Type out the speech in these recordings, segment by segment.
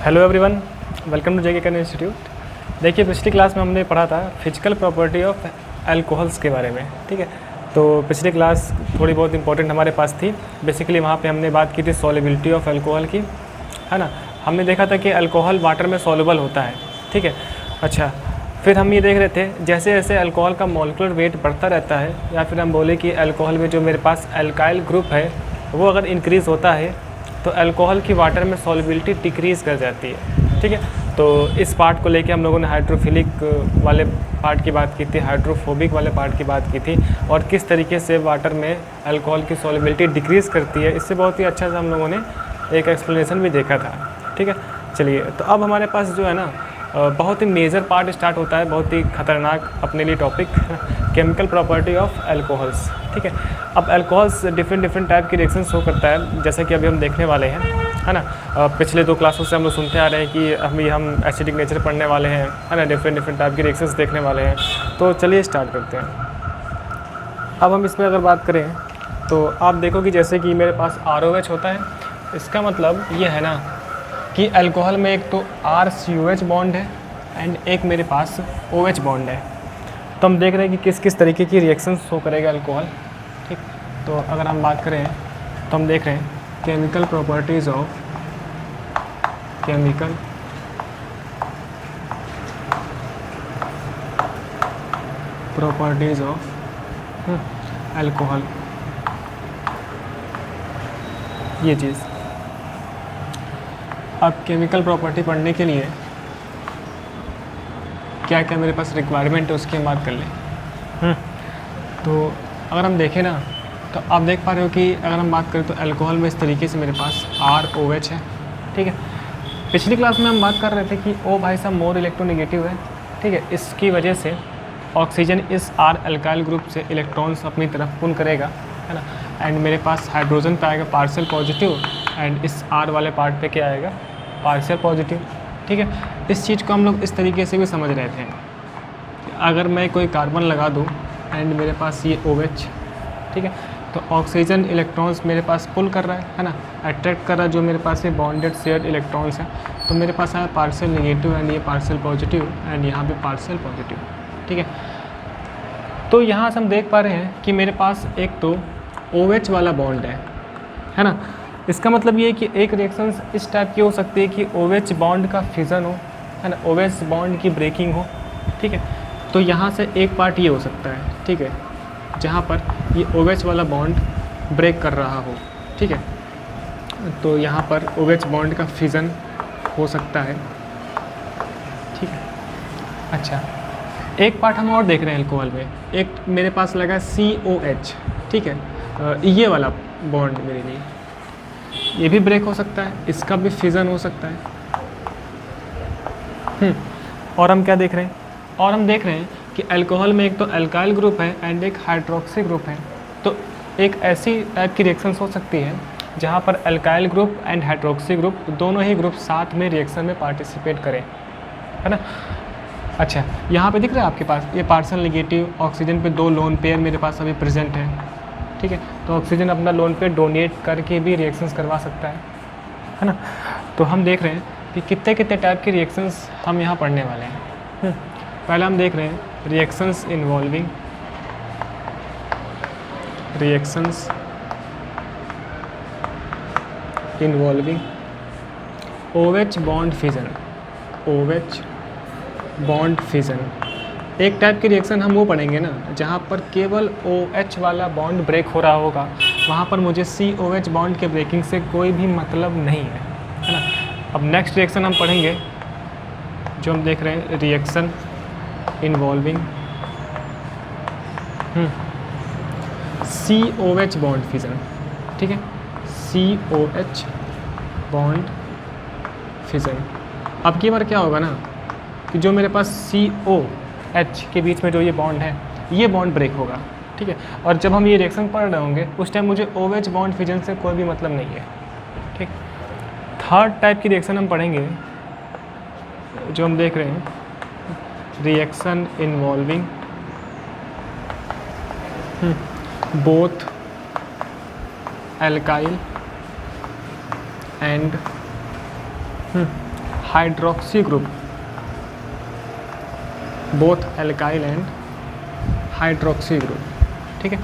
Hello everyone, welcome to JK Can institute. देखिए, पिछली class में हमने पढ़ा था फिजिकल प्रॉपर्टी ऑफ अल्कोहल्स के बारे में। ठीक है, तो पिछली क्लास थोड़ी बहुत इंपॉर्टेंट हमारे पास थी। बेसिकली वहाँ पे हमने बात की थी सॉल्युबिलिटी ऑफ अल्कोहल की, है ना। हमने देखा था कि अल्कोहल वाटर में सॉल्युबल होता है। ठीक है, अच्छा, फिर हम ये देख रहे थे जैसे जैसे अल्कोहल का मॉलिक्यूलर वेट बढ़ता रहता है, या फिर हम बोले कि अल्कोहल में जो मेरे पास अल्काइल ग्रुप है वो अगर इंक्रीज़ होता है तो अल्कोहल की वाटर में सॉल्युबिलिटी डिक्रीज़ कर जाती है। ठीक है, तो इस पार्ट को लेके हम लोगों ने हाइड्रोफिलिक वाले पार्ट की बात की थी, हाइड्रोफोबिक वाले पार्ट की बात की थी, और किस तरीके से वाटर में अल्कोहल की सॉल्युबिलिटी डिक्रीज़ करती है। इससे बहुत ही अच्छा से हम लोगों ने एक एक्सप्लेनेशन भी देखा था। ठीक है, चलिए, तो अब हमारे पास जो है ना बहुत ही मेजर पार्ट स्टार्ट होता है, बहुत ही ख़तरनाक अपने लिए topic, chemical property of alcohols. ठीक है, अब अल्कोहल्स डिफरेंट टाइप की रिएक्शंस शो करता है, जैसा कि अभी हम देखने वाले हैं, है ना। पिछले 2 क्लासों से हम लोग सुनते आ रहे हैं कि हम एसिडिक नेचर पढ़ने वाले हैं, है ना, डिफरेंट टाइप की रिएक्शंस देखने वाले हैं। तो चलिए स्टार्ट करते हैं। अब हम इसमें अगर बात करें तो आप देखो कि जैसे कि मेरे पास ROH होता है, इसका मतलब ये है ना कि अल्कोहल में एक तो RCOH बॉन्ड है एंड एक मेरे पास OH बॉन्ड है। तो हम देख रहे हैं कि किस किस तरीके की रिएक्शन शो करेगा अल्कोहल। ठीक, तो अगर हम बात करें तो हम देख रहे हैं केमिकल प्रॉपर्टीज़ ऑफ अल्कोहल, ये चीज़। अब केमिकल प्रॉपर्टी पढ़ने के लिए क्या क्या मेरे पास रिक्वायरमेंट है उसकी हम बात कर लें। तो अगर हम देखें ना तो आप देख पा रहे हो कि अगर हम बात करें तो अल्कोहल में इस तरीके से मेरे पास ROH है। ठीक है, पिछली क्लास में हम बात कर रहे थे कि O भाई साहब मोर इलेक्ट्रोनेगेटिव है। ठीक है, इसकी वजह से ऑक्सीजन इस R अल्काइल ग्रुप से इलेक्ट्रॉन्स अपनी तरफ पुल करेगा, है ना, एंड मेरे पास हाइड्रोजन पे आएगा पार्शियल पॉजिटिव, एंड इस R वाले पार्ट पे क्या आएगा, पार्शियल पॉजिटिव। ठीक है, इस चीज़ को हम लोग इस तरीके से भी समझ रहे थे। अगर मैं कोई कार्बन लगा दूँ एंड मेरे पास ये OH, ठीक है, तो ऑक्सीजन इलेक्ट्रॉन्स मेरे पास पुल कर रहा है ना, अट्रैक्ट कर रहा है जो मेरे पास ये बॉन्डेड शेयर्ड इलेक्ट्रॉन्स हैं। तो मेरे पास आया पार्शियल नेगेटिव एंड ये पार्शियल पॉजिटिव एंड यहाँ पे पार्शियल पॉजिटिव। ठीक है, तो यहाँ से हम देख पा रहे हैं कि मेरे पास एक तो OH वाला बॉन्ड है ना। इसका मतलब ये है कि एक रिएक्शन इस टाइप की हो सकती है कि OH बॉन्ड का फिज़न हो, है ना, OH बॉन्ड की ब्रेकिंग हो। ठीक है, तो यहाँ से एक पार्ट ये हो सकता है, ठीक है, जहाँ पर ये OH वाला बॉन्ड ब्रेक कर रहा हो। ठीक है, तो यहाँ पर OH बॉन्ड का फिज़न हो सकता है। ठीक है, अच्छा, एक पार्ट हम और देख रहे हैं अल्कोहल में, एक मेरे पास लगा COH। ठीक है, ये वाला बॉन्ड मेरे लिए ये भी ब्रेक हो सकता है, इसका भी फिज़न हो सकता है। और हम क्या देख रहे हैं, और हम देख रहे हैं कि अल्कोहल में एक तो अल्काइल ग्रुप है एंड एक हाइड्रोक्सी ग्रुप है। तो एक ऐसी टाइप की रिएक्शंस हो सकती है जहाँ पर alkyl group and hydroxy group दोनों ही ग्रुप साथ में रिएक्शन में पार्टिसिपेट करें, है ना। अच्छा, यहाँ पे दिख रहा है आपके पास ये पार्शियल नेगेटिव, ऑक्सीजन पे 2 लोन पेयर मेरे पास अभी प्रेजेंट है। ठीक है, तो ऑक्सीजन अपना लोन पेयर डोनेट करके भी रिएक्शंस करवा सकता है ना। तो हम देख रहे हैं कि कितने कितने टाइप के रिएक्शंस हम यहाँ पढ़ने वाले हैं। पहले हम देख रहे हैं reactions involving OH bond fission. एक टाइप की रिएक्शन हम वो पढ़ेंगे ना जहाँ पर केवल OH वाला बॉन्ड ब्रेक हो रहा होगा, वहाँ पर मुझे COH बॉन्ड के ब्रेकिंग से कोई भी मतलब नहीं है ना। अब नेक्स्ट रिएक्शन हम पढ़ेंगे जो हम देख रहे हैं reaction involving COH bond fission. ठीक है, COH बॉन्ड फिज़न। अब की बार क्या होगा ना कि जो मेरे पास COH के बीच में जो ये बॉन्ड है, ये बॉन्ड ब्रेक होगा। ठीक है, और जब हम ये रिएक्शन पढ़ रहे होंगे उस टाइम मुझे OH बॉन्ड फिजन से कोई भी मतलब नहीं है। ठीक, थर्ड टाइप की रिएक्शन हम पढ़ेंगे जो हम देख रहे हैं reaction involving both alkyl and hydroxy group, both alkyl and hydroxy group, ठीक है।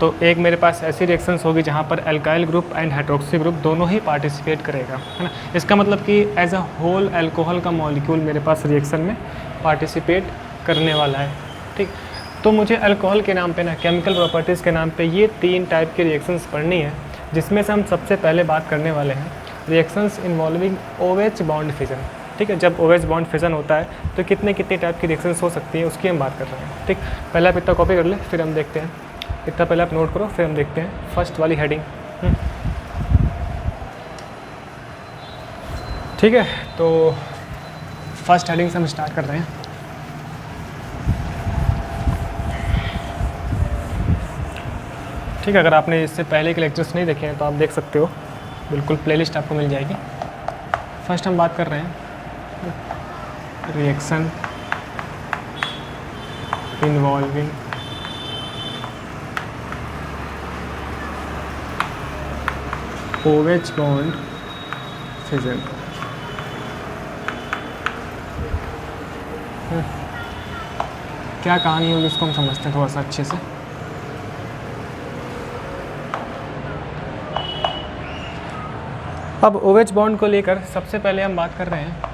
तो एक मेरे पास ऐसी रिएक्शंस होगी जहाँ पर alkyl group and hydroxy group दोनों ही पार्टिसिपेट करेगा, है ना। इसका मतलब कि एज अ होल अल्कोहल का मॉलिक्यूल मेरे पास रिएक्शन में पार्टिसिपेट करने वाला है, ठीक। तो मुझे अल्कोहल के नाम पे ना, केमिकल प्रॉपर्टीज़ के नाम पे ये 3 टाइप की रिएक्शंस पढ़नी है, जिसमें से हम सबसे पहले बात करने वाले हैं reactions involving OH bond fission, ठीक है। जब OH बॉन्ड फिजन होता है तो कितने टाइप की रिएक्शंस हो सकती हैं उसकी हम बात कर रहे हैं, ठीक। पहले आप इतना कॉपी कर ले, फिर हम देखते हैं। इतना पहले आप नोट करो, फिर हम देखते हैं फर्स्ट वाली हेडिंग, ठीक है। तो फर्स्ट हेडिंग से हम स्टार्ट कर रहे हैं। ठीक है, अगर आपने इससे पहले के लेक्चर्स नहीं देखे हैं तो आप देख सकते हो, बिल्कुल प्लेलिस्ट आपको मिल जाएगी। फर्स्ट हम बात कर रहे हैं reaction involving OH bond fission. क्या कहानी होगी इसको हम समझते हैं थोड़ा सा अच्छे से। अब OH बॉन्ड को लेकर सबसे पहले हम बात कर रहे हैं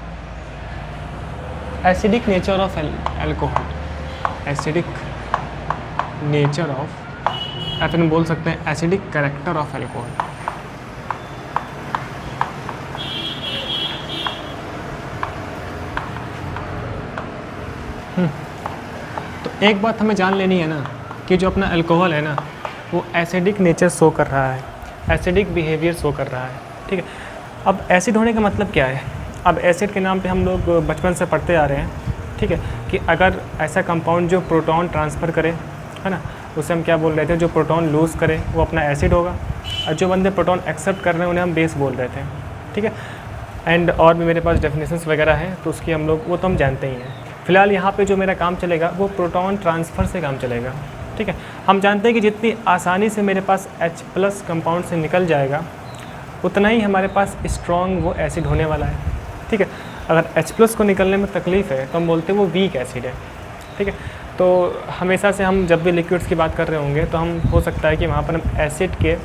acidic nature of alcohol, acidic nature of, या फिर हम बोल सकते हैं एसिडिक कैरेक्टर ऑफ अल्कोहल। तो एक बात हमें जान लेनी है ना कि जो अपना अल्कोहल है ना वो एसिडिक नेचर शो कर रहा है, एसिडिक बिहेवियर शो कर रहा है, ठीक है। अब एसिड होने का मतलब क्या है? अब एसिड के नाम पे हम लोग बचपन से पढ़ते आ रहे हैं, ठीक है, कि अगर ऐसा कंपाउंड जो प्रोटॉन ट्रांसफ़र करे, है ना, उसे हम क्या बोल रहे थे, जो प्रोटॉन लूज़ करे वो अपना एसिड होगा, और जो बंदे प्रोटॉन एक्सेप्ट कर रहे हैं उन्हें हम बेस बोल रहे थे, ठीक है। एंड और भी मेरे पास डेफिनेशंस वगैरह हैं तो उसकी हम लोग वो तो हम जानते ही हैं। फिलहाल यहाँ पे जो मेरा काम चलेगा वो प्रोटॉन ट्रांसफ़र से काम चलेगा, ठीक है। हम जानते हैं कि जितनी आसानी से मेरे पास H+ कंपाउंड से निकल जाएगा उतना ही हमारे पास स्ट्रॉन्ग वो एसिड होने वाला है, ठीक है। अगर H+ को निकलने में तकलीफ़ है तो हम बोलते हैं वो वीक एसिड है, ठीक है। तो हमेशा से हम जब भी लिक्विड्स की बात कर रहे होंगे तो हम हो सकता है कि वहाँ पर हम एसिड के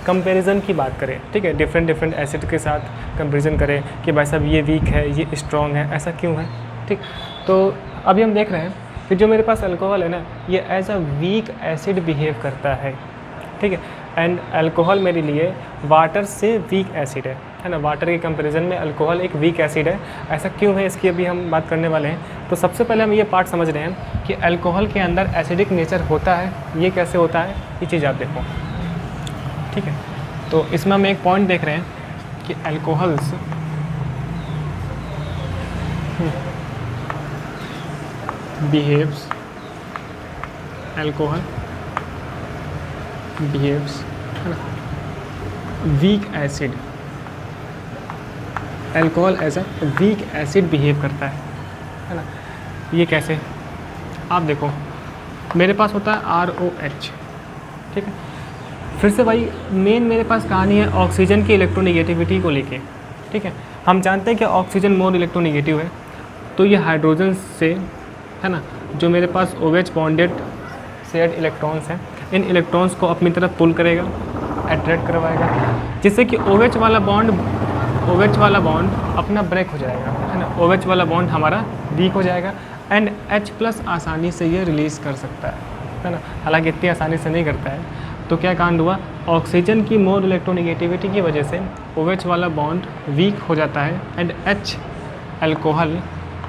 कंपैरिजन की बात करें, ठीक है, डिफरेंट एसिड के साथ कंपैरिजन करें कि भाई साहब ये वीक है, ये स्ट्रॉन्ग है, ऐसा क्यों है, ठीक। तो अभी हम देख रहे हैं कि जो मेरे पास अल्कोहल है ना ये as a weak acid behave करता है, ठीक है। एंड अल्कोहल मेरे लिए वाटर से वीक एसिड है ना। वाटर के कंपैरिजन में अल्कोहल एक वीक एसिड है, ऐसा क्यों है इसकी अभी हम बात करने वाले हैं। तो सबसे पहले हम ये पार्ट समझ रहे हैं कि अल्कोहल के अंदर एसिडिक नेचर होता है, येएर होता है, ये चीज़ आप देखो, ठीक है। तो इसमें हम एक पॉइंट देख रहे हैं कि अल्कोहल्स बिहेव्स, अल्कोहल बिहेव्स, है ना, weak acid, alcohol as a weak acid behave करता है ना। ये कैसे? आप देखो मेरे पास होता है ROH, ठीक है। फिर से भाई मेन मेरे पास कहानी है ऑक्सीजन की इलेक्ट्रोनेगेटिविटी को लेके, ठीक है। हम जानते हैं कि ऑक्सीजन मोर इलेक्ट्रोनेगेटिव है, तो ये हाइड्रोजन से, है ना, जो मेरे पास OH बॉन्डेड शेयर्ड इलेक्ट्रॉन्स हैं, इन इलेक्ट्रॉन्स को अपनी तरफ पुल करेगा, अट्रैक्ट करवाएगा, जिससे कि OH वाला बॉन्ड अपना ब्रेक हो जाएगा, है ना। OH वाला बॉन्ड हमारा वीक हो जाएगा एंड H+ आसानी से ये रिलीज़ कर सकता है ना। हालांकि इतनी आसानी से नहीं करता है। तो क्या कांड हुआ, ऑक्सीजन की मोर इलेक्ट्रोनेगेटिविटी की वजह से OH वाला बॉन्ड वीक हो जाता है एंड अल्कोहल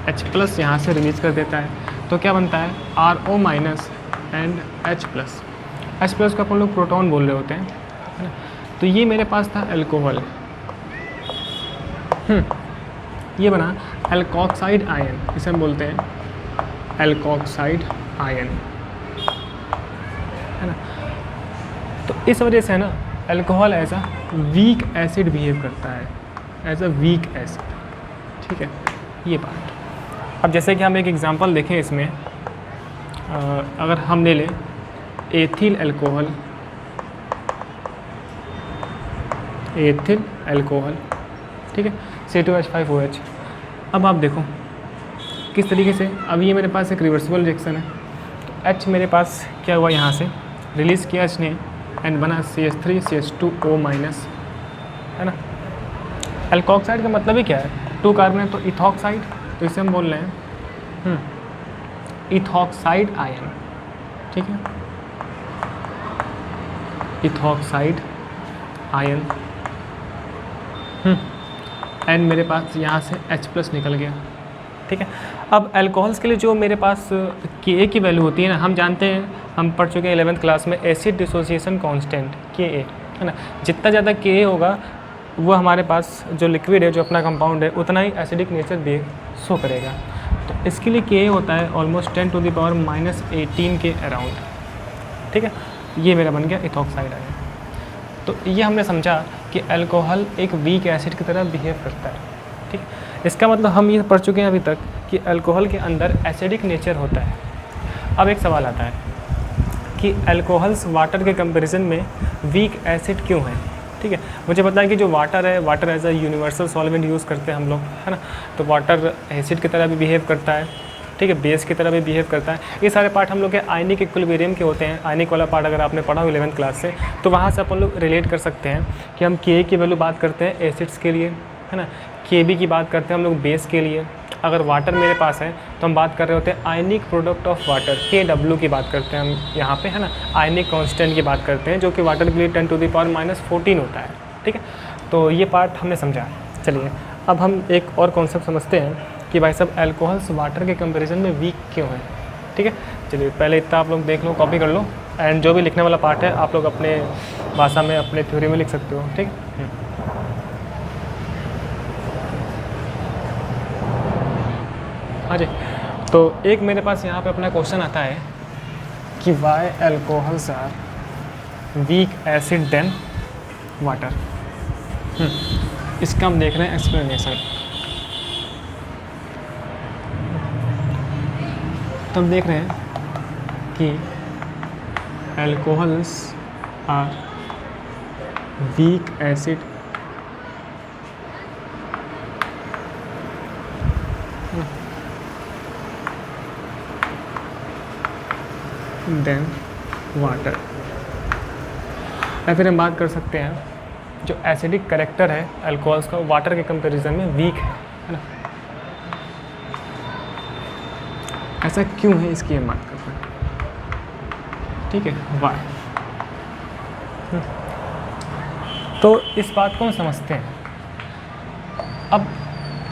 H+ यहाँ से रिलीज़ कर देता है। तो क्या बनता है RO- एंड H+ को अपन लोग प्रोटॉन बोल रहे होते हैं, है ना। तो ये मेरे पास था अल्कोहल, ये बना अल्कोक्साइड आयन, इसे हम बोलते हैं अल्कोक्साइड आयन, है ना। तो इस वजह से है ना alcohol as a weak acid behave करता है, एज अ वीक एसिड, ठीक है, ये बात। अब जैसे कि हम एक एग्जांपल देखें इसमें, अगर हम ले लें एथिल अल्कोहल, ठीक है, C2H5OH, अब आप देखो किस तरीके से, अब ये मेरे पास एक रिवर्सिबल रिएक्शन है, तो H मेरे पास क्या हुआ, यहाँ से रिलीज़ किया H ने एंड बना CH3 CH2O माइनस, है ना। एल्कोक्साइड का मतलब ही क्या है, 2 कार्बन है तो इथॉक्साइड, तो इसे हम बोल रहे हैं इथॉक्साइड आयन, ठीक है, इथॉक्साइड आयन। एंड मेरे पास यहाँ से H+ निकल गया, ठीक है। अब अल्कोहल्स के लिए जो मेरे पास Ka की वैल्यू होती है ना, हम जानते हैं, हम पढ़ चुके हैं 11th क्लास में, एसिड डिसोसिएशन कांस्टेंट Ka, है ना। जितना ज़्यादा Ka होगा वो हमारे पास जो लिक्विड है, जो अपना कंपाउंड है, उतना ही एसिडिक नेचर भी शो करेगा। तो इसके लिए Ka होता है ऑलमोस्ट 10⁻⁻18 के अराउंड, ठीक है। ये मेरा बन गया इथॉक्साइड आयन। तो ये हमने समझा कि अल्कोहल एक वीक एसिड की तरह बिहेव करता है, ठीक। इसका मतलब हम ये पढ़ चुके हैं अभी तक कि अल्कोहल के अंदर एसिडिक नेचर होता है। अब एक सवाल आता है कि अल्कोहल्स वाटर के कंपैरिजन में वीक एसिड क्यों हैं, ठीक है। मुझे पता है कि जो वाटर है, water as a universal solvent use करते हैं हम लोग, है ना। तो वाटर एसिड की तरह भी बिहेव करता है, ठीक है, बेस की तरह भी बिहेव करता है। ये सारे पार्ट हम लोग के आयनिक इक्विलिब्रियम के होते हैं। आयनिक वाला पार्ट अगर आपने पढ़ा हो 11th क्लास से, तो वहाँ से अपन लोग रिलेट कर सकते हैं कि हम Ka की वैल्यू बात करते हैं एसिड्स के लिए, है ना। Kb की बात करते हैं हम लोग बेस के लिए। अगर वाटर मेरे पास है तो हम बात कर रहे होते हैं ionic product of water, Kw की बात करते हैं हम यहाँ पे, है ना। आयनिक कांस्टेंट की बात करते हैं, जो कि वाटर के लिए 10⁻⁻14 होता है, ठीक है। तो ये पार्ट हमने समझा। चलिए अब हम एक और कॉन्सेप्ट समझते हैं कि भाई साहब अल्कोहल्स वाटर के कंपैरिजन में वीक क्यों हैं, ठीक है। चलिए पहले इतना आप लोग देख लो, कॉपी कर लो, एंड जो भी लिखने वाला पार्ट है आप लोग अपने भाषा में, अपने थ्योरी में लिख सकते हो, ठीक। हाँ जी, तो एक मेरे पास यहाँ पे अपना क्वेश्चन आता है कि why alcohols are weak acid than water. इसका हम देख रहे हैं एक्सप्लेनेशन। तो हम देख रहे हैं कि alcohols are weak acid than water, या फिर हम बात कर सकते हैं जो एसिडिक करेक्टर है अल्कोहल्स का, वाटर के कंपैरिजन में वीक है ना। ऐसा क्यों है, इसकी हम बात करते हैं, ठीक है, वाई। तो इस बात को हम समझते हैं। अब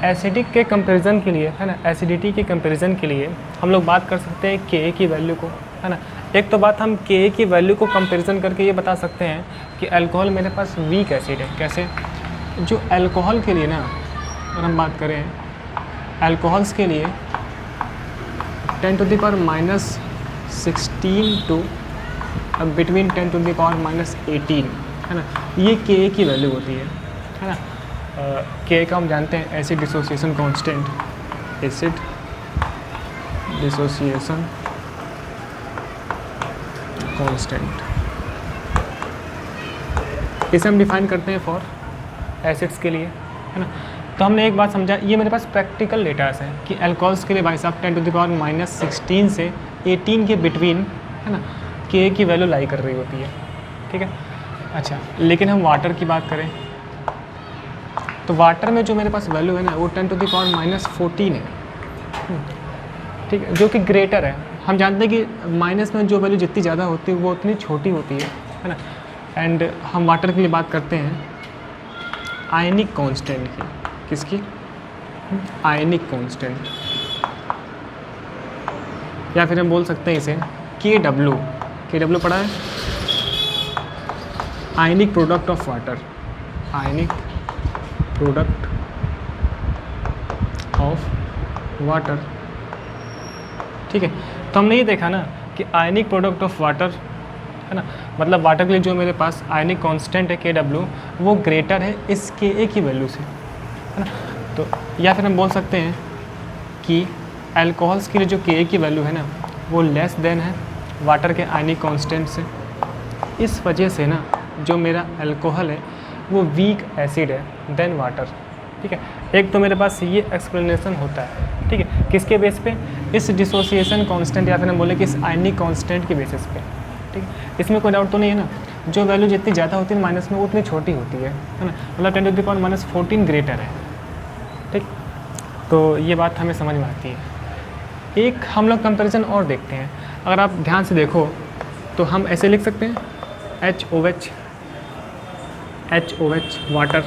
एसिडिक के कंपैरिजन के लिए, है ना, एसिडिटी के कंपैरिजन के लिए हम लोग बात कर सकते हैं Ka की वैल्यू को, है ना। एक तो बात हम Ka की वैल्यू को कंपैरिजन करके ये बता सकते हैं कि अल्कोहल मेरे पास वीक एसिड है। कैसे, जो अल्कोहल के लिए ना, अगर हम बात करें अल्कोहल्स के लिए 10⁻⁻16 टू बिटवीन 10⁻⁻18, है ना, ये Ka की वैल्यू होती है ना। Ka का हम जानते हैं acid dissociation constant, acid dissociation constant, इसे हम डिफाइन करते हैं फॉर एसिड्स के लिए, है ना। तो हमने एक बात समझा, ये मेरे पास प्रैक्टिकल डेटास है कि अल्कोहल्स के लिए भाई साहब 10⁻⁻16 से 18 के बिटवीन, है ना, Ka की वैल्यू लाई कर रही होती है, ठीक है। अच्छा, लेकिन हम वाटर की बात करें तो वाटर में जो मेरे पास वैल्यू है ना, वो 10⁻⁻14 है, ठीक है, जो कि ग्रेटर है। हम जानते हैं कि माइनस में जो वैल्यू जितनी ज़्यादा होती है वो उतनी छोटी होती है ना। एंड हम वाटर के लिए बात करते हैं आयनिक कांस्टेंट की, किसकी, आयनिक कांस्टेंट, या फिर हम बोल सकते हैं इसे Kw पढ़ा है, ionic product of water, ionic product of water, ठीक है। तो हमने ये देखा ना कि आयनिक प्रोडक्ट ऑफ वाटर, है ना, मतलब वाटर के लिए जो मेरे पास आयनिक कांस्टेंट है Kw, वो ग्रेटर है इस Ka की वैल्यू से, है ना। तो या फिर हम बोल सकते हैं कि अल्कोहल्स के लिए जो Ka की वैल्यू है ना, वो लेस देन है वाटर के आयनिक कांस्टेंट से। इस वजह से ना जो मेरा अल्कोहल है वो वीक एसिड है देन वाटर, ठीक है। एक तो मेरे पास ये एक्सप्लेनेशन होता है, ठीक है, किसके बेस पे, इस डिसोसिएशन कांस्टेंट या फिर हम बोले कि इस आयनिक कांस्टेंट के बेसिस पे, ठीक है। इसमें कोई डाउट तो नहीं है ना, जो वैल्यू जितनी ज़्यादा होती है माइनस में वो उतनी छोटी होती है ना, मतलब 10⁻⁻14 ग्रेटर है, ठीक। तो ये बात हमें समझ में आती है। एक हम लोग कंपेरिजन और देखते हैं, अगर आप ध्यान से देखो तो हम ऐसे लिख सकते हैं HOH वाटर।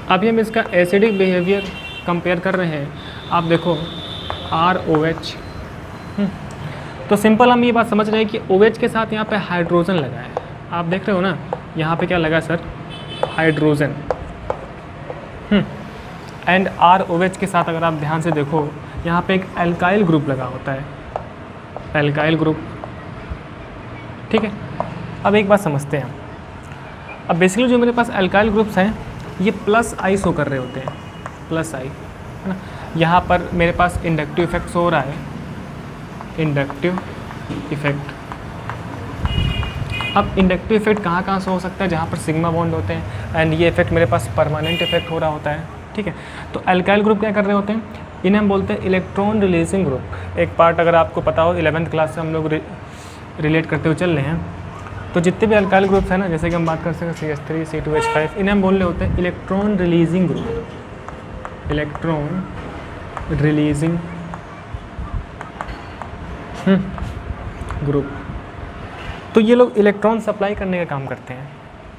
अभी हम इसका एसिडिक बिहेवियर कंपेयर कर रहे हैं, आप देखो ROH। तो सिंपल हम ये बात समझ रहे हैं कि OH के साथ यहाँ पे हाइड्रोजन लगा है, आप देख रहे हो ना, यहाँ पे क्या लगा सर, हाइड्रोजन। एंड ROH के साथ अगर आप ध्यान से देखो यहाँ पे एक एल्काइल ग्रुप लगा होता है, एल्काइल ग्रुप, ठीक है। अब एक बात समझते हैं, अब बेसिकली जो मेरे पास एल्काइल ग्रुप्स हैं ये प्लस आई शो कर रहे होते हैं, प्लस आई, है ना। यहाँ पर मेरे पास इंडक्टिव इफेक्ट हो रहा है, इंडक्टिव इफेक्ट। अब इंडक्टिव इफेक्ट कहाँ कहाँ से हो सकता है, जहाँ पर सिग्मा बॉन्ड होते हैं, एंड ये इफेक्ट मेरे पास परमानेंट इफेक्ट हो रहा होता है, ठीक है। तो एल्काइल ग्रुप क्या कर रहे होते हैं, इन्हें हम बोलते हैं इलेक्ट्रॉन रिलीजिंग ग्रुप। एक पार्ट अगर आपको पता हो 11th क्लास से हम लोग रिलेट करते हुए चल रहे हैं, तो जितने भी अल्काइल ग्रुप्स हैं ना, जैसे कि हम बात कर सकते हैं CH3 C2H5, इन्हें हम बोल रहे होते हैं electron releasing group, electron releasing group. तो ये लोग इलेक्ट्रॉन सप्लाई करने का काम करते हैं,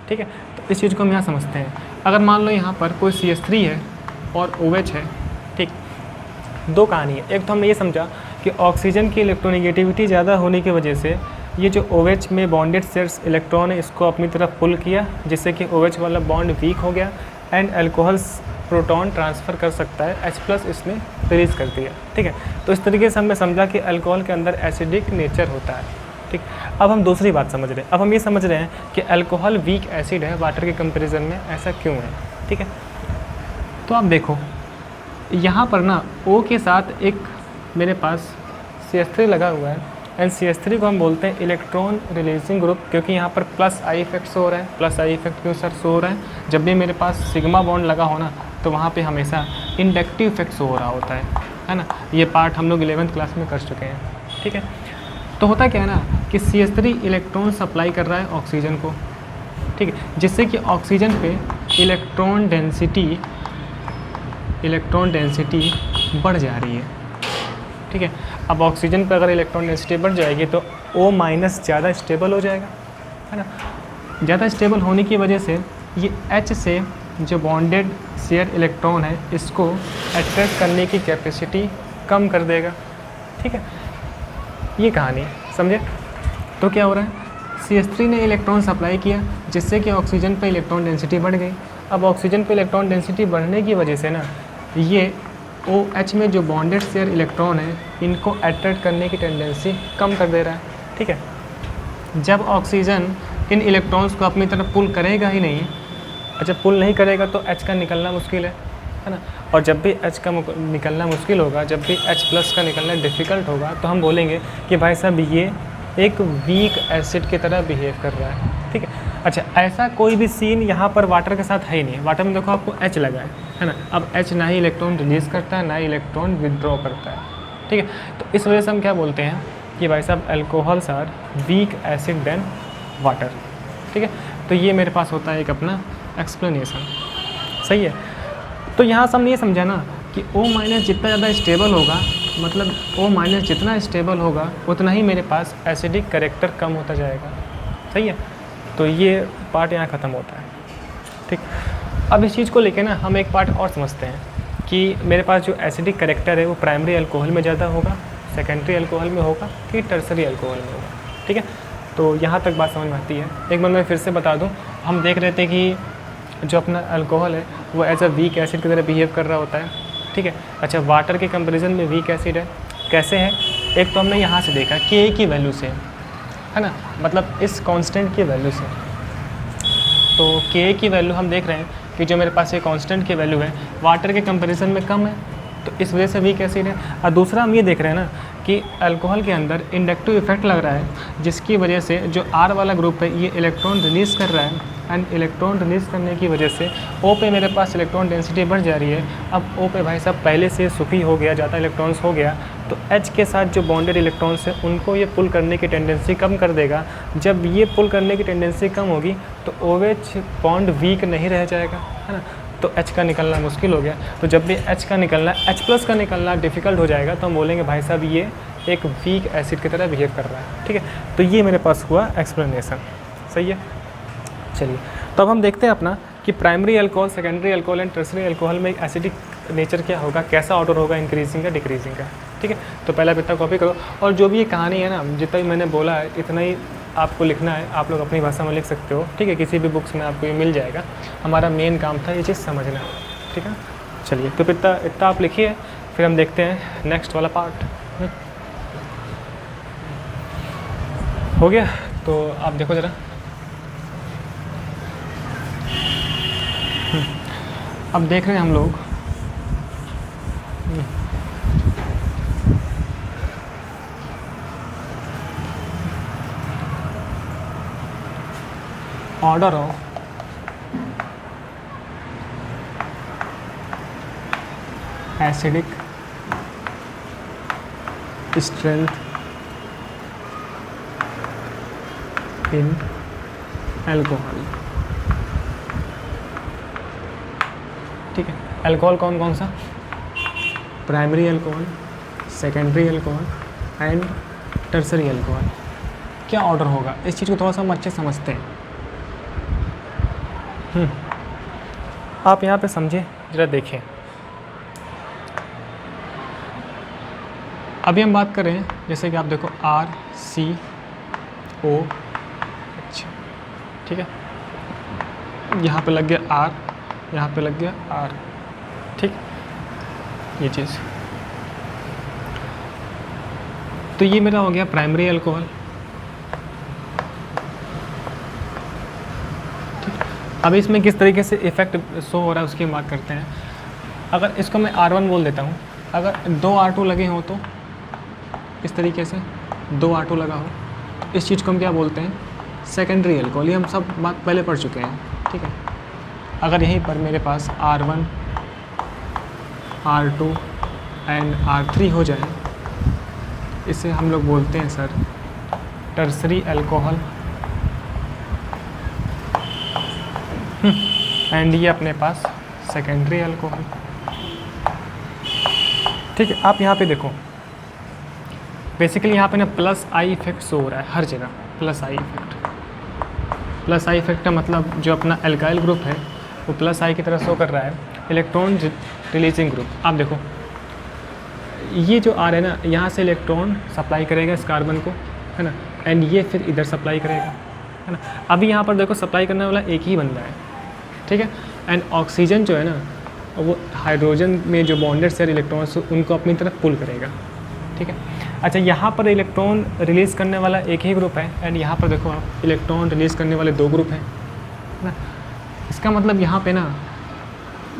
ठीक है। तो इस चीज़ को हम यहाँ समझते हैं। अगर मान लो यहाँ पर कोई CH3 है और OH है, ठीक, दो कहानी है। एक तो हमने ये समझा कि ऑक्सीजन की इलेक्ट्रोनेगेटिविटी ज़्यादा होने की वजह से ये जो OH में बॉन्डेड शेयर्स इलेक्ट्रॉन है इसको अपनी तरफ पुल किया, जिससे कि OH वाला बॉन्ड वीक हो गया, एंड अल्कोहल्स प्रोटॉन ट्रांसफ़र कर सकता है, H+ इसने रिलीज़ कर दिया, ठीक है। तो इस तरीके से हमने समझा कि अल्कोहल के अंदर एसिडिक नेचर होता है, ठीक। अब हम दूसरी बात समझ रहे हैं, अब हम ये समझ रहे हैं कि अल्कोहल वीक एसिड है वाटर के कंपेरिजन में, ऐसा क्यों है, ठीक है। तो आप देखो यहाँ पर ना O के साथ एक मेरे पास CH3 लगा हुआ है, एंड CH3 को हम बोलते हैं इलेक्ट्रॉन रिलीजिंग ग्रुप, क्योंकि यहाँ पर प्लस आई इफेक्ट शो हो रहा है। प्लस आई इफेक्ट क्यों सर शो हो रहा है, जब भी मेरे पास सिग्मा बॉन्ड लगा हो ना तो वहाँ पे हमेशा इंडक्टिव इफेक्ट शो हो रहा होता है ना। ये पार्ट हम लोग 11th क्लास में कर चुके हैं, ठीक है। तो होता क्या है ना कि CH3 इलेक्ट्रॉन सप्लाई कर रहा है ऑक्सीजन को, ठीक है, जिससे कि ऑक्सीजन पे इलेक्ट्रॉन डेंसिटी बढ़ जा रही है, ठीक है। अब ऑक्सीजन पर अगर इलेक्ट्रॉन डेंसिटी बढ़ जाएगी तो O- ज़्यादा स्टेबल हो जाएगा, है ना। ज़्यादा स्टेबल होने की वजह से ये H से जो बॉन्डेड शेयर इलेक्ट्रॉन है इसको अट्रैक्ट करने की कैपेसिटी कम कर देगा, ठीक है। ये कहानी समझे। तो क्या हो रहा है, CH3 ने इलेक्ट्रॉन सप्लाई किया जिससे कि ऑक्सीजन पे इलेक्ट्रॉन डेंसिटी बढ़ गई। अब ऑक्सीजन पे इलेक्ट्रॉन डेंसिटी बढ़ने की वजह से ना ये OH में जो बॉन्डेड शेयर इलेक्ट्रॉन है इनको अट्रैक्ट करने की टेंडेंसी कम कर दे रहा है, ठीक है। जब ऑक्सीजन इन इलेक्ट्रॉन्स को अपनी तरफ पुल करेगा ही नहीं, अच्छा पुल नहीं करेगा तो H का निकलना मुश्किल है ना। और जब भी H का निकलना मुश्किल होगा, जब भी H+ का निकलना डिफ़िकल्ट होगा, तो हम बोलेंगे कि भाई साहब ये एक वीक एसिड की तरह बिहेव कर रहा है, ठीक है। अच्छा ऐसा कोई भी सीन यहाँ पर वाटर के साथ है ही नहीं। वाटर में देखो आपको H लगा है ना। अब H ना ही इलेक्ट्रॉन रिलीज़ करता है ना ही इलेक्ट्रॉन विदड्रॉ करता है, ठीक है। तो इस वजह से हम क्या बोलते हैं कि भाई साहब alcohols are weak acid than water, ठीक है। तो ये मेरे पास होता है एक अपना एक्सप्लेनेशन, सही है। तो यहाँ से हमने ये समझा ना कि O- जितना ज़्यादा स्टेबल होगा, मतलब O- जितना स्टेबल होगा उतना ही मेरे पास एसिडिक कैरेक्टर कम होता जाएगा, सही है। तो ये पार्ट यहाँ ख़त्म होता है, ठीक। अब इस चीज़ को लेके ना हम एक पार्ट और समझते हैं कि मेरे पास जो एसिडिक कैरेक्टर है वो प्राइमरी अल्कोहल में ज़्यादा होगा, सेकेंडरी अल्कोहल में होगा कि टर्सरी अल्कोहल में होगा, ठीक है। तो यहाँ तक बात समझ में आती है। एक बार मैं फिर से बता दूँ, हम देख रहे थे कि जो अपना अल्कोहल है वो एज अ वीक एसिड की तरह बिहेव कर रहा होता है, ठीक है। अच्छा वाटर के कंपैरिजन में वीक एसिड है, कैसे है। एक तो हमने यहाँ से देखा Ka की वैल्यू से, है ना, मतलब इस कांस्टेंट की वैल्यू से। तो Ka की वैल्यू हम देख रहे हैं कि जो मेरे पास ये कांस्टेंट की वैल्यू है वाटर के कंपैरिजन में कम है, तो इस वजह से वीक एसिड है। और दूसरा हम ये देख रहे हैं ना कि अल्कोहल के अंदर इंडक्टिव इफेक्ट लग रहा है, जिसकी वजह से जो R वाला ग्रुप है ये इलेक्ट्रॉन रिलीज़ कर रहा है, एंड इलेक्ट्रॉन रिलीज़ करने की वजह से O पे मेरे पास इलेक्ट्रॉन डेंसिटी बढ़ जा रही है। अब O पे भाई साहब पहले से सुखी हो गया, ज़्यादा इलेक्ट्रॉन्स हो गया, तो H के साथ जो बॉन्डेड इलेक्ट्रॉन्स हैं उनको ये पुल करने की टेंडेंसी कम कर देगा। जब ये पुल करने की टेंडेंसी कम होगी तो OH बॉन्ड वीक नहीं रह जाएगा, है ना, तो H का निकलना मुश्किल हो गया। तो जब भी H का निकलना, H+ का निकलना डिफ़िकल्ट हो जाएगा, तो हम बोलेंगे भाई साहब ये एक वीक एसिड की तरह बिहेव कर रहा है। ठीक है, तो ये मेरे पास हुआ एक्सप्लेनेशन। सही है, चलिए तो अब हम देखते हैं अपना कि primary alcohol, secondary alcohol and tertiary alcohol में एसिडिक नेचर क्या होगा, कैसा ऑर्डर होगा, इंक्रीजिंग का डिक्रीजिंग का। ठीक है, तो पहला इतना कॉपी करो, और जो भी ये कहानी है ना, जितना भी मैंने बोला है इतना ही आपको लिखना है। आप लोग अपनी भाषा में लिख सकते हो, ठीक है, किसी भी बुक्स में आपको ये मिल जाएगा। हमारा मेन काम था ये चीज़ समझना, ठीक है। चलिए तो फिर इतना आप लिखिए, फिर हम देखते हैं नेक्स्ट वाला पार्ट। हो गया, तो आप देखो ज़रा, अब देख रहे हैं हम लोग order of acidic strength in alcohol. ठीक है, अल्कोहल कौन कौन सा, primary alcohol, secondary alcohol and tertiary alcohol, क्या ऑर्डर होगा, इस चीज़ को थोड़ा सा हम अच्छे समझते हैं। आप यहाँ पे समझे, जरा देखें। अभी हम बात करें जैसे कि आप देखो RCOH, ठीक है, यहाँ पे लग गया R, यहाँ पे लग गया R, ठीक, ये चीज़। तो ये मेरा हो गया प्राइमरी अल्कोहल। अब इसमें किस तरीके से इफ़ेक्ट शो हो रहा है उसकी बात करते हैं। अगर इसको मैं R1 बोल देता हूँ, अगर 2 R2 लगे हों तो इस तरीके से 2 R2 लगा हो, इस चीज़ को हम क्या बोलते हैं, सेकेंडरी अल्कोहल। ये हम सब बात पहले पढ़ चुके हैं, ठीक है। अगर यहीं पर मेरे पास R1, R2 एंड R3 हो जाए, इसे हम लोग बोलते हैं सर टर्सरी अल्कोहल। एंड ये अपने पास सेकेंडरी अल्कोहल। ठीक है, आप यहाँ पे देखो, बेसिकली यहाँ पे ना प्लस आई इफेक्ट शो हो रहा है हर जगह, plus I effect. Plus I effect का मतलब जो अपना एल्काइल ग्रुप है वो प्लस आई की तरह शो कर रहा है, इलेक्ट्रॉन रिलीजिंग ग्रुप। आप देखो ये जो आर है ना, यहाँ से इलेक्ट्रॉन सप्लाई करेगा इस कार्बन को, है ना, एंड ये फिर इधर सप्लाई करेगा, है ना। अभी यहाँ पर देखो सप्लाई करने वाला एक ही बंदा है, ठीक है, एंड ऑक्सीजन जो है ना वो हाइड्रोजन में जो बॉन्डेड शेयर इलेक्ट्रॉन्स उनको अपनी तरफ पुल करेगा, ठीक है। अच्छा, यहाँ पर इलेक्ट्रॉन रिलीज़ करने वाला एक ही ग्रुप है, एंड यहाँ पर देखो आप इलेक्ट्रॉन रिलीज़ करने वाले 2 ग्रुप हैं ना। इसका मतलब यहाँ पे ना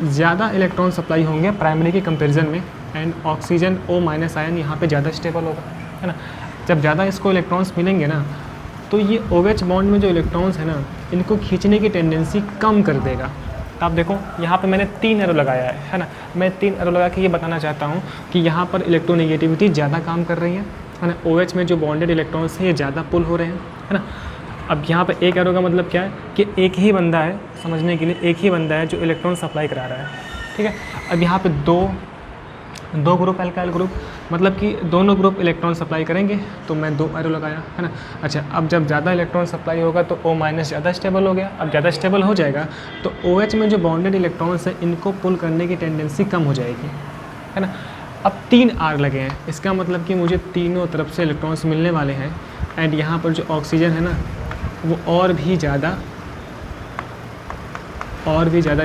ज़्यादा इलेक्ट्रॉन सप्लाई होंगे प्राइमरी के कंपैरिजन में, एंड ऑक्सीजन O- आयन यहाँ पे ज़्यादा स्टेबल होगा, है ना। जब ज़्यादा इसको इलेक्ट्रॉन्स मिलेंगे ना तो ये OH बॉन्ड में जो इलेक्ट्रॉन्स है ना इनको खींचने की टेंडेंसी कम कर देगा। तो आप देखो यहाँ पे मैंने 3 एरो लगाया है ना। मैं 3 एरो लगा के ये बताना चाहता हूँ कि यहाँ पर इलेक्ट्रोनेगेटिविटी ज़्यादा काम कर रही है ना। OH में जो बॉन्डेड इलेक्ट्रॉन्स हैं ये ज़्यादा पुल हो रहे हैं, है ना। अब यहाँ पे 1 एरो का मतलब क्या है कि एक ही बंदा है, समझने के लिए एक ही बंदा है जो इलेक्ट्रॉन सप्लाई करा रहा है, ठीक है। अब यहाँ पे दो ग्रुप अल्काइल ग्रुप, मतलब कि दोनों ग्रुप इलेक्ट्रॉन सप्लाई करेंगे, तो मैं 2 एरो लगाया, है ना। अच्छा, अब जब ज़्यादा इलेक्ट्रॉन सप्लाई होगा तो O- ज़्यादा स्टेबल हो गया। अब ज़्यादा स्टेबल हो जाएगा तो OH में जो बॉन्डेड इलेक्ट्रॉन्स हैं इनको पुल करने की टेंडेंसी कम हो जाएगी, है ना। अब 3 R लगे हैं, इसका मतलब कि मुझे तीनों तरफ से इलेक्ट्रॉन्स मिलने वाले हैं, एंड यहाँ पर जो ऑक्सीजन है ना वो और भी ज़्यादा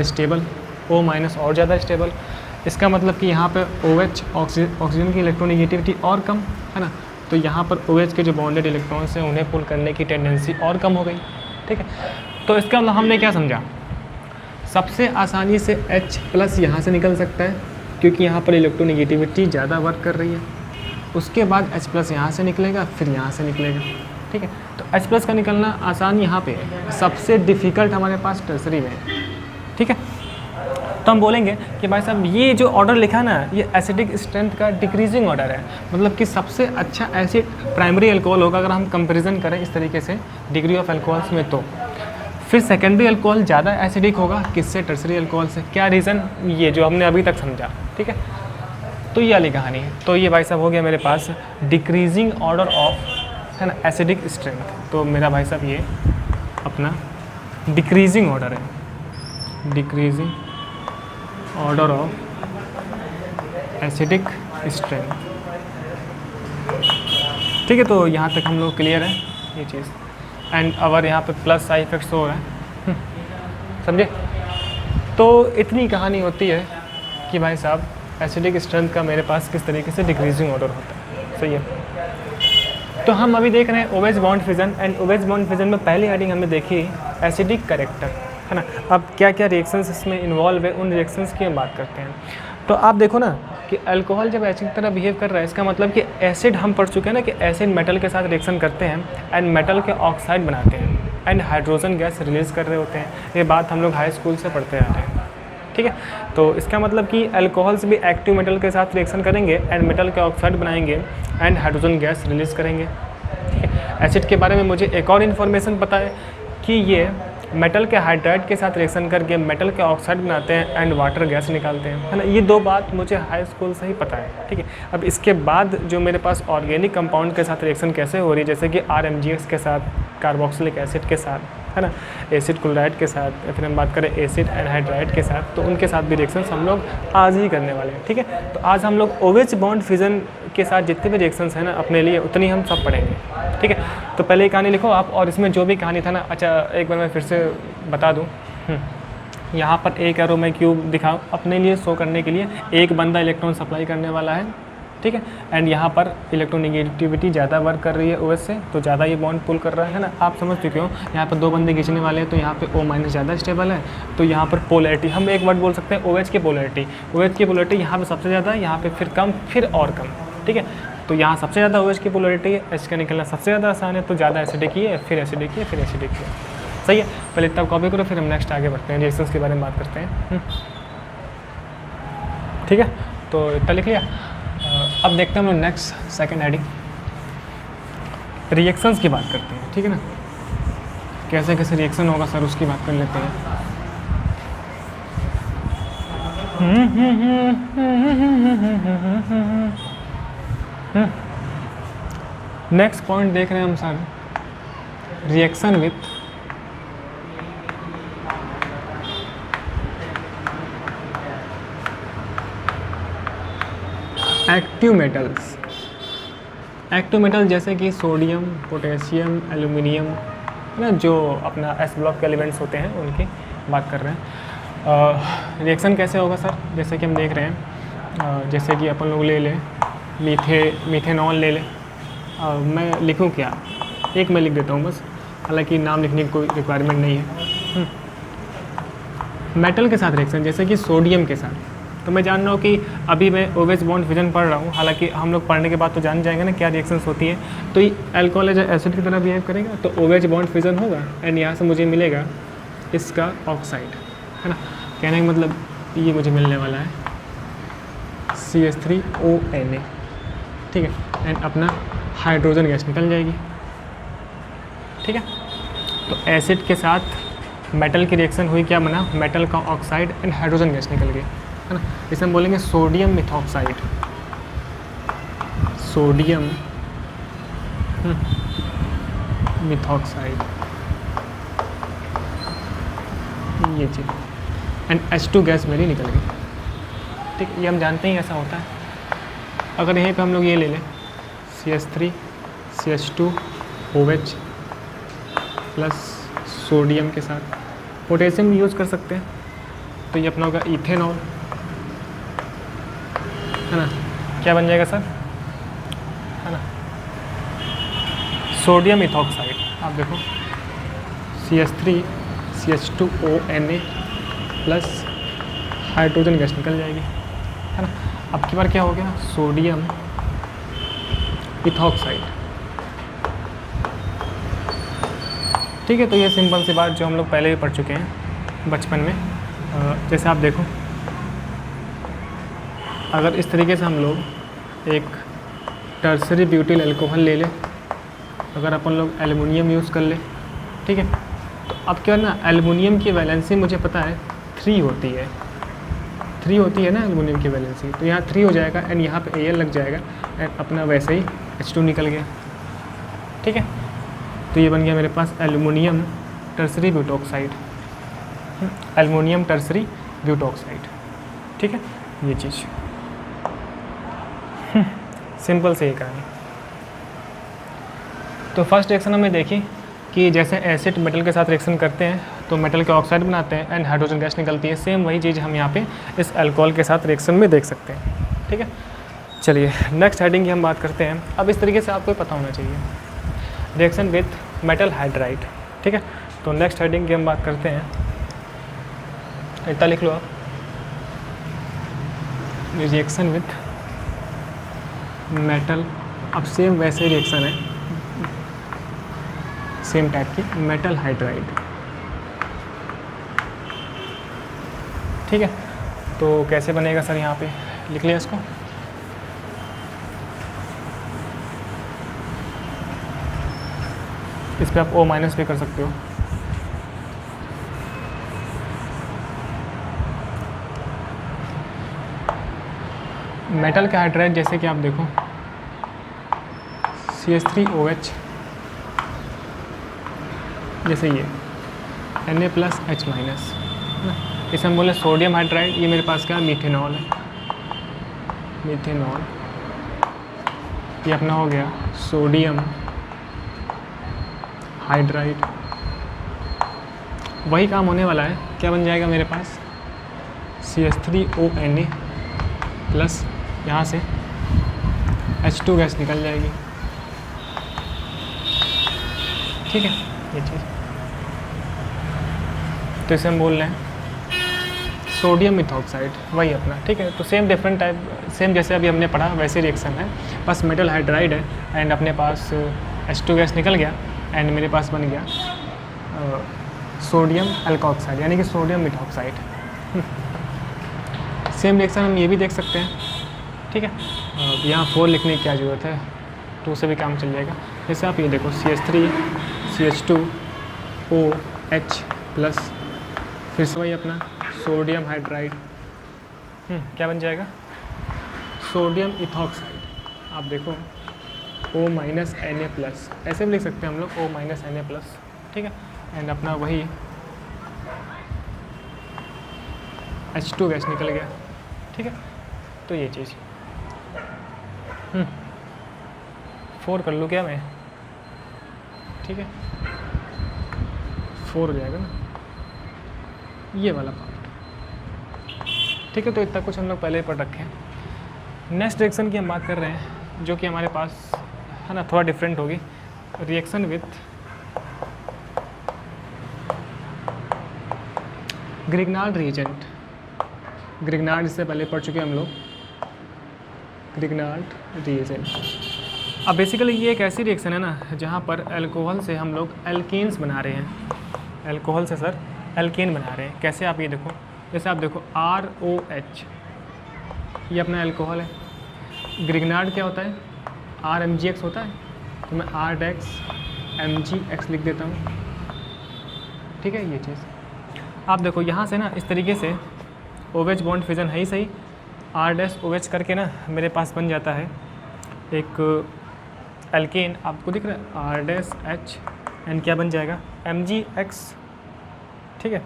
स्टेबल, O- और ज़्यादा स्टेबल। इसका मतलब कि यहाँ पे OH ऑक्सीजन की इलेक्ट्रोनेगेटिविटी और कम, है ना। तो यहाँ पर OH के जो बॉन्डेड इलेक्ट्रॉन्स हैं उन्हें पुल करने की टेंडेंसी और कम हो गई, ठीक है। तो इसका मतलब हमने क्या समझा, सबसे आसानी से H+ यहाँ से निकल सकता है क्योंकि यहाँ पर इलेक्ट्रोनेगेटिविटी ज़्यादा वर्क कर रही है उसके बाद H+ यहाँ से निकलेगा, फिर यहाँ से निकलेगा, ठीक है। तो H+ का निकलना आसान यहाँ पे है, सबसे डिफ़िकल्ट हमारे पास टर्सरी में है, ठीक है। तो हम बोलेंगे कि भाई साहब ये जो ऑर्डर लिखा ना, ये एसिडिक स्ट्रेंथ का डिक्रीजिंग ऑर्डर है, मतलब कि सबसे अच्छा एसिड प्राइमरी अल्कोहल होगा अगर हम कंपैरिजन करें इस तरीके से डिग्री ऑफ अल्कोहल्स में। तो फिर सेकेंडरी अल्कोहल ज़्यादा एसिडिक होगा किससे, टर्सरी अल्कोहल से। क्या रीज़न, ये जो हमने अभी तक समझा, ठीक है। तो ये वाली कहानी है। तो ये भाई साहब हो गया मेरे पास डिक्रीजिंग ऑर्डर ऑफ, है ना, एसिडिक स्ट्रेंथ। तो मेरा भाई साहब ये अपना डिक्रीजिंग ऑर्डर है, decreasing order of acidic strength, ठीक है। तो यहाँ तक हम लोग क्लियर है ये चीज़। एंड अवर यहाँ पे प्लस साइड इफेक्ट्स हो रहा है, समझे। तो इतनी कहानी होती है कि भाई साहब एसिडिक स्ट्रेंथ का मेरे पास किस तरीके से डिक्रीजिंग ऑर्डर होता है, सही है। तो हम अभी देख रहे हैं OH bond fission. And OH bond fission में पहली हेडिंग हमने देखी एसिडिक करेक्टर, है ना। अब क्या क्या रिएक्शंस इसमें इन्वॉल्व है, उन रिएक्शंस की हम बात करते हैं। तो आप देखो ना कि अल्कोहल जब एसिड की तरह बिहेव कर रहा है, इसका मतलब कि एसिड, हम पढ़ चुके हैं ना कि एसिड मेटल के साथ रिएक्शन करते हैं एंड मेटल के ऑक्साइड बनाते हैं एंड हाइड्रोजन गैस रिलीज़ कर रहे होते हैं। ये बात हम लोग हाई स्कूल से पढ़ते आ रहे हैं, ठीक है। तो इसका मतलब कि अल्कोहल्स भी एक्टिव मेटल के साथ रिएक्शन करेंगे एंड मेटल के ऑक्साइड बनाएंगे एंड हाइड्रोजन गैस रिलीज़ करेंगे, ठीक है। एसिड के बारे में मुझे एक और इन्फॉर्मेशन पता है कि ये मेटल के हाइड्राइड के साथ रिएक्शन करके मेटल के ऑक्साइड बनाते हैं एंड वाटर गैस निकालते हैं, है ना। ये दो बात मुझे हाई स्कूल से ही पता है, ठीक है। अब इसके बाद जो मेरे पास ऑर्गेनिक कंपाउंड के साथ रिएक्शन कैसे हो रही है, जैसे कि RMgx के साथ, कार्बोक्सिलिक एसिड के साथ, है ना, एसिड क्लोराइड के साथ, या फिर हम बात करें एसिड एनहाइड्राइड के साथ, तो उनके साथ भी रिएक्शंस हम लोग आज ही करने वाले हैं, ठीक है। तो आज हम लोग OH बॉन्ड फिजन के साथ जितने भी रिएक्शंस हैं ना अपने लिए, उतनी हम सब पढ़ेंगे, ठीक है। तो पहले ये कहानी लिखो आप, और इसमें जो भी कहानी था ना, अच्छा एक बार मैं फिर से बता दूँ। यहाँ पर एक एरो में क्यूब दिखाओ अपने लिए शो करने के लिए, एक बंदा इलेक्ट्रॉन सप्लाई करने वाला है, ठीक है। एंड यहाँ पर इलेक्ट्रोनेगेटिविटी ज़्यादा वर्क कर रही है OH से, तो ज़्यादा ये बॉन्ड पुल कर रहा है ना, आप समझ चुके हो। यहाँ पर दो बंदे खींचने वाले हैं, तो यहाँ पे O- ज़्यादा स्टेबल है। तो यहाँ पर पोलैरिटी, हम एक वर्ड बोल सकते हैं OH की पोलैरिटी। OH की पोलैरिटी यहाँ पे सबसे ज़्यादा है, यहाँ पे फिर कम, फिर और कम, ठीक है। तो यहाँ सबसे ज़्यादा OH की पोलैरिटी है, H का निकलना सबसे ज़्यादा आसान है, तो ज़्यादा एसिडिक ही है, फिर एसिडिक है, फिर एसिडिक है, सही है। पहले इतना कॉपी करो, फिर हम नेक्स्ट आगे बढ़ते हैं, रिएक्शंस के बारे में बात करते हैं, ठीक है। तो इतना लिख लिया। अब देखते हैं हम लोग नेक्स्ट सेकंड हेडिंग, रिएक्शंस की बात करते हैं, ठीक है ना। कैसे कैसे रिएक्शन होगा सर, उसकी बात कर लेते हैं। नेक्स्ट पॉइंट देख रहे हैं हम sir, reaction with active metals. Active metal जैसे कि सोडियम, पोटेशियम, एल्यूमिनियम, है ना, जो अपना S ब्लॉक के एलिमेंट्स होते हैं, उनकी बात कर रहे हैं। रिएक्शन कैसे होगा सर, जैसे कि हम देख रहे हैं, जैसे कि अपन लोग ले लें मीथेनॉल ले लें। मैं लिखूं क्या, एक मैं लिख देता हूँ बस, हालांकि नाम लिखने की कोई रिक्वायरमेंट नहीं है। मेटल के साथ रिएक्शन जैसे कि सोडियम के साथ, तो मैं जान रहा हूँ कि अभी मैं OH बॉन्ड फिजन पढ़ रहा हूँ, हालांकि हम लोग पढ़ने के बाद तो जान जाएंगे ना क्या रिएक्शंस होती हैं। तो ये अल्कोहल जब एसिड की तरह बिहेव करेगा तो OH बॉन्ड फिजन होगा एंड यहाँ से मुझे मिलेगा इसका ऑक्साइड, है ना। कहने का मतलब ये मुझे मिलने वाला है CH3ONa, ठीक है। एंड अपना हाइड्रोजन गैस निकल जाएगी, ठीक है। तो एसिड के साथ मेटल की रिएक्शन हुई, क्या बना, मेटल का ऑक्साइड एंड हाइड्रोजन गैस निकल गई, है ना। इसे हम बोलेंगे सोडियम मिथॉक्साइड, सोडियम मिथॉक्साइड, ये चीज़। एंड H2 गैस मेरी निकल गई, ठीक। ये हम जानते ही ऐसा होता है। अगर यहीं पे हम लोग ये ले लें CH3 CH2 OH plus sodium के साथ पोटेशियम यूज़ कर सकते हैं, तो ये अपना होगा इथेनॉल, है ना। क्या बन जाएगा सर, है ना, सोडियम इथॉक्साइड। आप देखो CH3 CH2ONa plus hydrogen gas निकल जाएगी, है ना। अब की बार क्या हो गया, सोडियम इथॉक्साइड। ठीक है, तो ये सिंपल सी बात जो हम लोग पहले भी पढ़ चुके हैं बचपन में। जैसे आप देखो, अगर इस तरीके से हम लोग एक टर्सरी ब्यूटिल अल्कोहल ले लें, अगर अपन लोग एल्युमिनियम यूज़ कर ले, ठीक है, तो अब क्या है ना, एल्युमिनियम की वैलेंसी मुझे पता है 3 होती है, 3 होती है ना एल्युमिनियम की वैलेंसी, तो यहाँ 3 हो जाएगा एंड यहाँ पे Al लग जाएगा एंड अपना वैसे ही H2 निकल गया। ठीक है, तो ये बन गया मेरे पास aluminium tertiary butoxide, aluminium tertiary butoxide. ठीक है, ये चीज़ सिंपल से ही कहानी। तो फर्स्ट रिएक्शन हमें देखी कि जैसे एसिड मेटल के साथ रिएक्शन करते हैं तो मेटल के ऑक्साइड बनाते हैं एंड हाइड्रोजन गैस निकलती है। सेम वही चीज़ हम यहाँ पे इस अल्कोहल के साथ रिएक्शन में देख सकते हैं। ठीक है, चलिए नेक्स्ट हेडिंग की हम बात करते हैं। अब इस तरीके से आपको पता होना चाहिए, रिएक्शन विथ मेटल हाइड्राइड। ठीक है, तो नेक्स्ट हेडिंग की हम बात करते हैं, इतना लिख लो आप, रिएक्शन विथ मेटल। अब सेम वैसे रिएक्शन है, सेम टाइप की, मेटल हाइड्राइड। ठीक है, तो कैसे बनेगा सर, यहाँ पे लिख लिया इसको। इस पर आप O- भी कर सकते हो। मेटल के हाइड्राइड जैसे कि आप देखो CH3OH, जैसे ये Na+H-, इसे हम बोले सोडियम हाइड्राइड। ये मेरे पास क्या मीथेनॉल है, मीथेनॉल। ये अपना हो गया सोडियम हाइड्राइड। वही काम होने वाला है, क्या बन जाएगा मेरे पास CH3ONA प्लस यहाँ से H2 गैस निकल जाएगी। ठीक है, ये चीज़, तो इसे हम बोल रहे हैं सोडियम इथॉक्साइड, वही अपना। ठीक है, तो सेम डिफरेंट टाइप, सेम जैसे अभी हमने पढ़ा वैसे रिएक्शन है, बस मेटल हाइड्राइड है एंड अपने पास H2 गैस निकल गया एंड मेरे पास बन गया सोडियम अल्कोक्साइड, यानी कि सोडियम इथॉक्साइड। सेम रिएक्शन हम ये भी देख सकते हैं। ठीक है, यहाँ 4 लिखने की क्या ज़रूरत है, 2 से भी काम चल जाएगा। जैसे आप ये देखो CH3 CH2OH प्लस, फिर से वही अपना सोडियम हाइड्राइड, क्या बन जाएगा सोडियम इथॉक्साइड। आप देखो O-Na प्लस, ऐसे भी लिख सकते हैं हम लोग O-Na प्लस। ठीक है, एंड अपना वही H2 गैस निकल गया। ठीक है, तो ये चीज़ 4 कर लूँ क्या मैं, ठीक है 4 हो जाएगा ना ये वाला पार्ट। ठीक है, तो इतना कुछ हम लोग पहले पढ़ रखे हैं। नेक्स्ट रिएक्शन की हम बात कर रहे हैं जो कि हमारे पास है ना थोड़ा डिफरेंट होगी, reaction with Grignard reagent. Grignard इससे पहले पढ़ चुके हैं हम लोग, ग्रिग्नार्ड रिएजेंट। अब बेसिकली ये एक ऐसी रिएक्शन है ना जहाँ पर अल्कोहल से हम लोग एल्केन्स बना रहे हैं, अल्कोहल से सर एल्केन बना रहे हैं। कैसे, आप ये देखो, जैसे आप देखो ROH, ये अपना अल्कोहल है। ग्रिग्नार्ड क्या होता है, RMgX होता है, तो मैं RMgX लिख देता हूँ। ठीक है, ये चीज़ आप देखो यहाँ से ना इस तरीके से OH बॉन्ड फिजन है ही सही, R-OH करके ना मेरे पास बन जाता है एक एल्केन, आपको दिख रहा है R-H एंड क्या बन जाएगा MgX। ठीक है,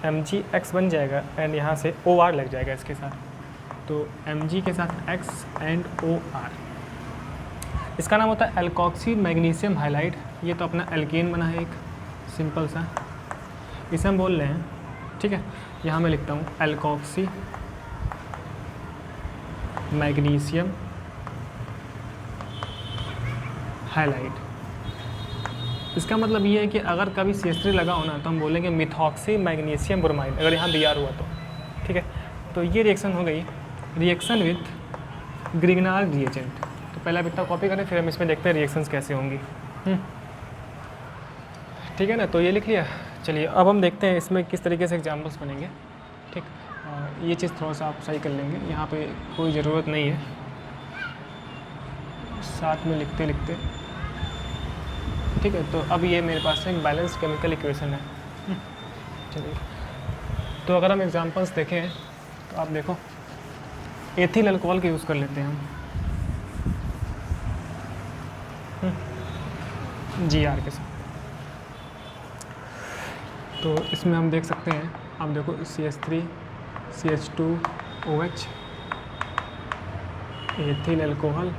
MgX बन जाएगा एंड यहाँ से OR लग जाएगा इसके साथ, तो Mg के साथ X एंड OR। इसका नाम होता है एल्कोक्सी मैग्नीशियम हाइलाइड। ये तो अपना एल्केन बना है एक सिंपल सा, इसे हम बोल रहे हैं। ठीक है, यहाँ मैं लिखता हूँ एल्कोक्सी मैग्नीशियम हाइलाइड। इसका मतलब ये है कि अगर कभी CH3 लगा हो ना तो हम बोलेंगे मिथॉक्सी मैग्नीशियम ब्रोमाइड, अगर यहाँ Br हुआ तो। ठीक है, तो ये रिएक्शन हो गई रिएक्शन विथ ग्रिग्नार्ड रिएजेंट। तो पहले आप इतना कॉपी करें, फिर हम इसमें देखते हैं रिएक्शंस कैसे होंगी। ठीक है ना, तो ये लिख लिया। चलिए अब हम देखते हैं इसमें किस तरीके से एग्जाम्पल्स बनेंगे। ठीक, ये चीज़ थोड़ा सा आप सही कर लेंगे, यहाँ पे कोई ज़रूरत नहीं है साथ में लिखते लिखते। ठीक है, तो अब ये मेरे पास एक बैलेंस केमिकल इक्वेशन है। चलिए, तो अगर हम एग्जांपल्स देखें तो आप देखो एथिल अल्कोहल का यूज़ कर लेते हैं हम GR के साथ। तो इसमें हम देख सकते हैं, आप देखो CH3 CH2OH एथिल अल्कोहल,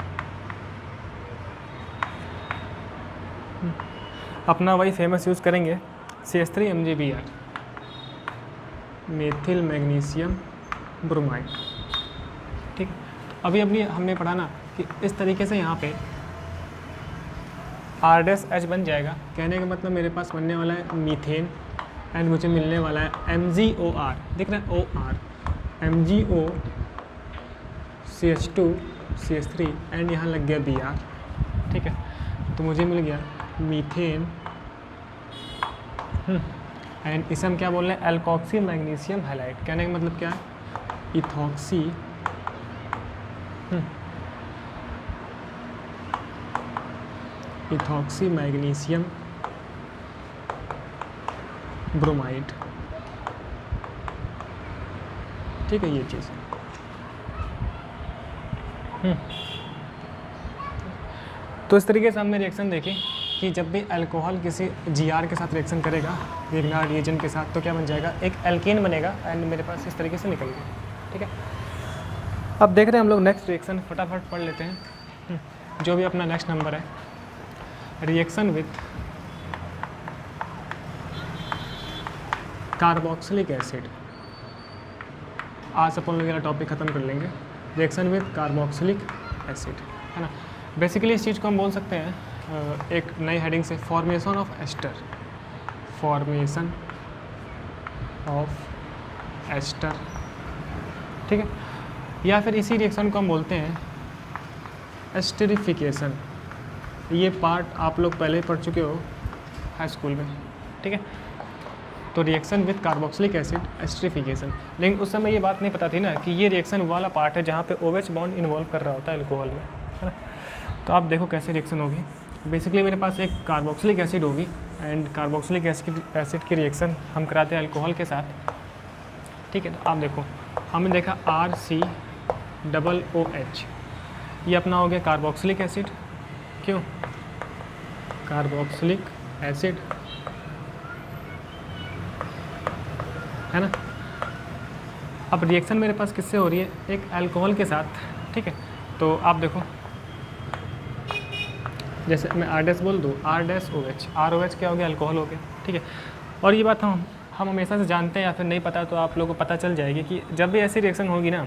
अपना वही फेमस यूज़ करेंगे CH3MgBr, मेथिल मैग्नीशियम ब्रोमाइड। ठीक, अभी हमने पढ़ा ना कि इस तरीके से यहाँ पे R' बन जाएगा। कहने का मतलब मेरे पास बनने वाला है मीथेन, एंड मुझे मिलने वाला है MgOR, दिख रहा है OR, MgO CH2 CH3 and यहाँ लग गया Br। ठीक है, तो मुझे मिल गया मीथेन एंड इसे हम क्या बोल रहे हैं, एल्कोक्सी मैग्नीशियम हैलाइड। कहने का मतलब क्या है, इथॉक्सी इथॉक्सी मैग्नीशियम ब्रोमाइड। ठीक है, ये चीज़ तो इस तरीके से हमने रिएक्शन देखी कि जब भी अल्कोहल किसी GR के साथ रिएक्शन करेगा रिग्नार्ड रिएजेंट के साथ, तो क्या बन जाएगा, एक एल्केन बनेगा एंड मेरे पास इस तरीके से निकल गया। ठीक है, अब देख रहे हैं हम लोग नेक्स्ट रिएक्शन, फटाफट पढ़ लेते हैं जो भी अपना नेक्स्ट नंबर है। Reaction with carboxylic acid. आज अपन लोग ये टॉपिक ख़त्म कर लेंगे, रिएक्शन विथ कार्बोक्सिलिक एसिड, है ना। बेसिकली इस चीज़ को हम बोल सकते हैं एक नई हेडिंग से, formation of ester, formation of ester. ठीक है, या फिर इसी रिएक्शन को हम बोलते हैं एस्टरिफिकेशन। ये पार्ट आप लोग पहले ही पढ़ चुके हो हाई स्कूल में। ठीक है, तो reaction with carboxylic acid esterification. लेकिन उस समय ये बात नहीं पता थी ना कि ये रिएक्शन वाला पार्ट है जहाँ पे OH बॉन्ड इन्वॉल्व कर रहा होता है अल्कोहल में, है ना। तो आप देखो कैसे रिएक्शन होगी। बेसिकली मेरे पास एक कार्बोक्सिलिक एसिड होगी एंड कार्बोक्सिलिक एसिड की रिएक्शन हम कराते हैं अल्कोहल के साथ। ठीक है, तो आप देखो हमने देखा RCOOH, ये अपना हो गया कार्बोक्सिलिक एसिड। क्यों, कार्बोक्सिलिक एसिड, है ना। अब रिएक्शन मेरे पास किससे हो रही है, एक अल्कोहल के साथ। ठीक है, तो आप देखो जैसे मैं R' बोल दूँ, R'OH, ROH क्या हो गया, अल्कोहल हो गया। ठीक है, और ये बात हम हमेशा से जानते हैं, या फिर नहीं पता तो आप लोगों को पता चल जाएगी कि जब भी ऐसी रिएक्शन होगी ना,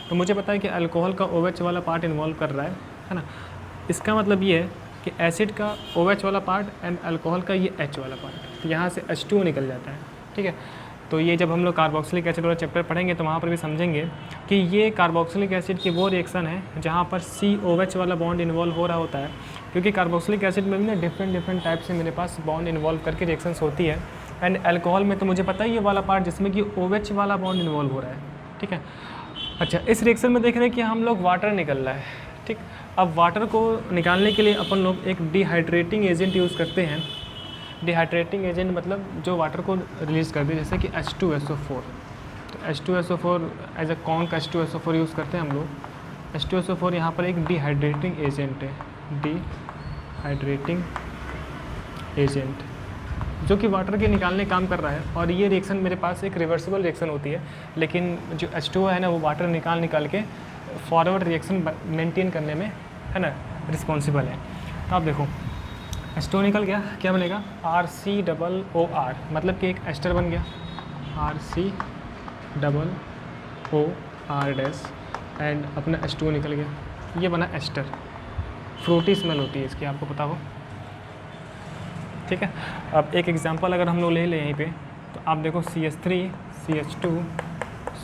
तो मुझे पता है कि अल्कोहल का OH वाला पार्ट इन्वॉल्व कर रहा है ना। इसका मतलब ये है कि एसिड का OH वाला पार्ट एंड अल्कोहल का ये H वाला पार्ट, तो यहाँ से H2 निकल जाता है। ठीक है, तो ये जब हम लोग कार्बोक्सिलिक एसिड वाला चैप्टर पढ़ेंगे तो वहाँ पर भी समझेंगे कि ये कार्बोक्सिलिक एसिड की वो रिएक्शन है जहाँ पर COH वाला बॉन्ड इन्वॉल्व हो रहा होता है, क्योंकि कार्बोक्सिलिक एसिड में भी ना डिफरेंट टाइप से मेरे पास बॉन्ड इन्वॉल्व करके रिएक्शंस होती है। एंड अल्कोहल में तो मुझे पता ही ये वाला पार्ट जिसमें कि OH वाला बॉन्ड इन्वॉल्व हो रहा है। ठीक है, अच्छा, इस रिएक्शन में देख रहे हैं कि हम लोग वाटर निकल रहा है। ठीक, अब वाटर को निकालने के लिए अपन लोग एक डिहाइड्रेटिंग एजेंट यूज़ करते हैं। डिहाइड्रेटिंग एजेंट मतलब जो वाटर को रिलीज़ कर दे, जैसे कि H2SO4। तो H2SO4 as a conc H2SO4 use करते हैं हम लोग। H2SO4 यहाँ पर एक डिहाइड्रेटिंग एजेंट है, डिहाइड्रेटिंग एजेंट जो कि वाटर के निकालने काम कर रहा है। और ये रिएक्शन मेरे पास एक रिवर्सिबल रिएक्शन होती है, लेकिन जो H2O है ना, वो वाटर निकाल के फॉरवर्ड रिएक्शन मेंटेन करने में, है ना, रिस्पॉन्सिबल है। तो आप देखो H2O निकल गया, क्या बनेगा, RCOOR, मतलब कि एक एस्टर बन गया, RCOOR' एंड अपना H2O निकल गया, ये बना एस्टर। फ्रूटी स्मेल होती है इसकी, आपको पता हो। ठीक है, अब एक एग्जांपल अगर हम लोग ले लें यहीं पे, तो आप देखो CH3 CH2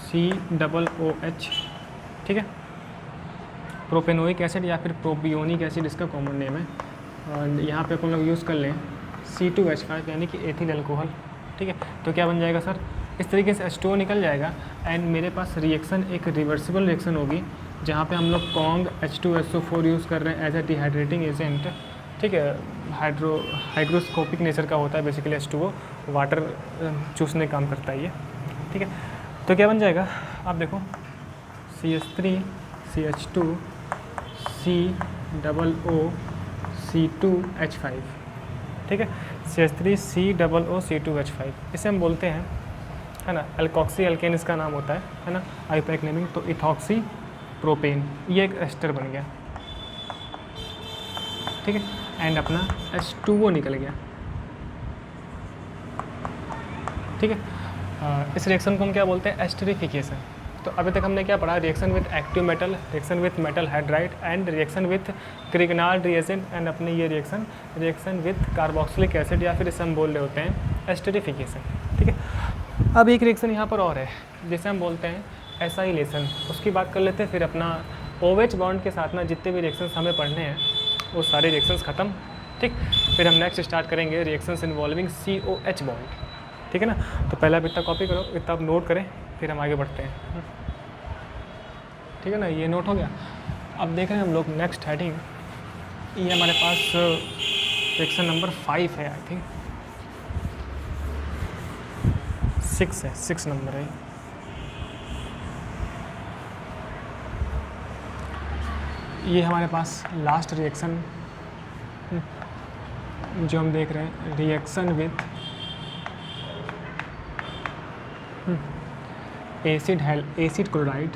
COOH। ठीक है, प्रोपेनोइक एसिड या फिर प्रोपियोनिक एसिड इसका कॉमन नेम है। और यहाँ पे अपन लोग यूज़ कर लें C2H5 यानी कि एथिल अल्कोहल। ठीक है, तो क्या बन जाएगा सर, इस तरीके से H2O निकल जाएगा एंड मेरे पास रिएक्शन एक रिवर्सिबल रिएक्शन होगी जहाँ पे हम लोग कॉन्ग H2SO4 यूज़ कर रहे हैं एज ए डिहाइड्रेटिंग एजेंट। ठीक है, हाइग्रोस्कोपिक नेचर का होता है बेसिकली H2O, वाटर चूसने काम करता है ये। ठीक है, तो क्या बन जाएगा आप देखो CH3 CH2 COO C2H5। ठीक है, CH3 COO C2H5 इसे हम बोलते हैं, है ना, एल्कोक्सी एल्केन इसका नाम होता है ना, आईपैक नेमिंग। तो इथॉक्सी प्रोपेन ये एक एस्टर बन गया। ठीक है, एंड अपना H2O निकल गया। ठीक है, इस रिएक्शन को हम क्या बोलते हैं, एस्टरिफिकेशन। तो अभी तक हमने क्या पढ़ा, reaction with active metal, reaction with metal hydride and reaction with Grignard reagent and अपने ये रिएक्शन विथ कार्बोक्सिलिक एसिड या फिर इसे हम बोल रहे होते हैं एस्टरिफिकेशन। ठीक है, अब एक रिएक्शन यहाँ पर और है जिसे हम बोलते हैं एसाइलेशन, उसकी बात कर लेते हैं। फिर अपना OH बॉन्ड के साथ ना जितने भी रिएक्शंस हमें पढ़ने हैं वो सारे रिएक्शंस ख़त्म। ठीक, फिर हम नेक्स्ट स्टार्ट करेंगे रिएक्शंस इन्वॉल्विंग COH बॉन्ड। ठीक है ना, तो पहला इतना कॉपी करो, इतना आप नोट करें, फिर हम आगे बढ़ते हैं। ठीक है ना, ये नोट हो गया। अब देख रहे हैं हम लोग नेक्स्ट हेडिंग, ये हमारे पास रिएक्शन नंबर 5 है, आई थिंक 6 है, 6 नंबर है। ये हमारे पास लास्ट रिएक्शन जो हम देख रहे हैं, reaction with acid chloride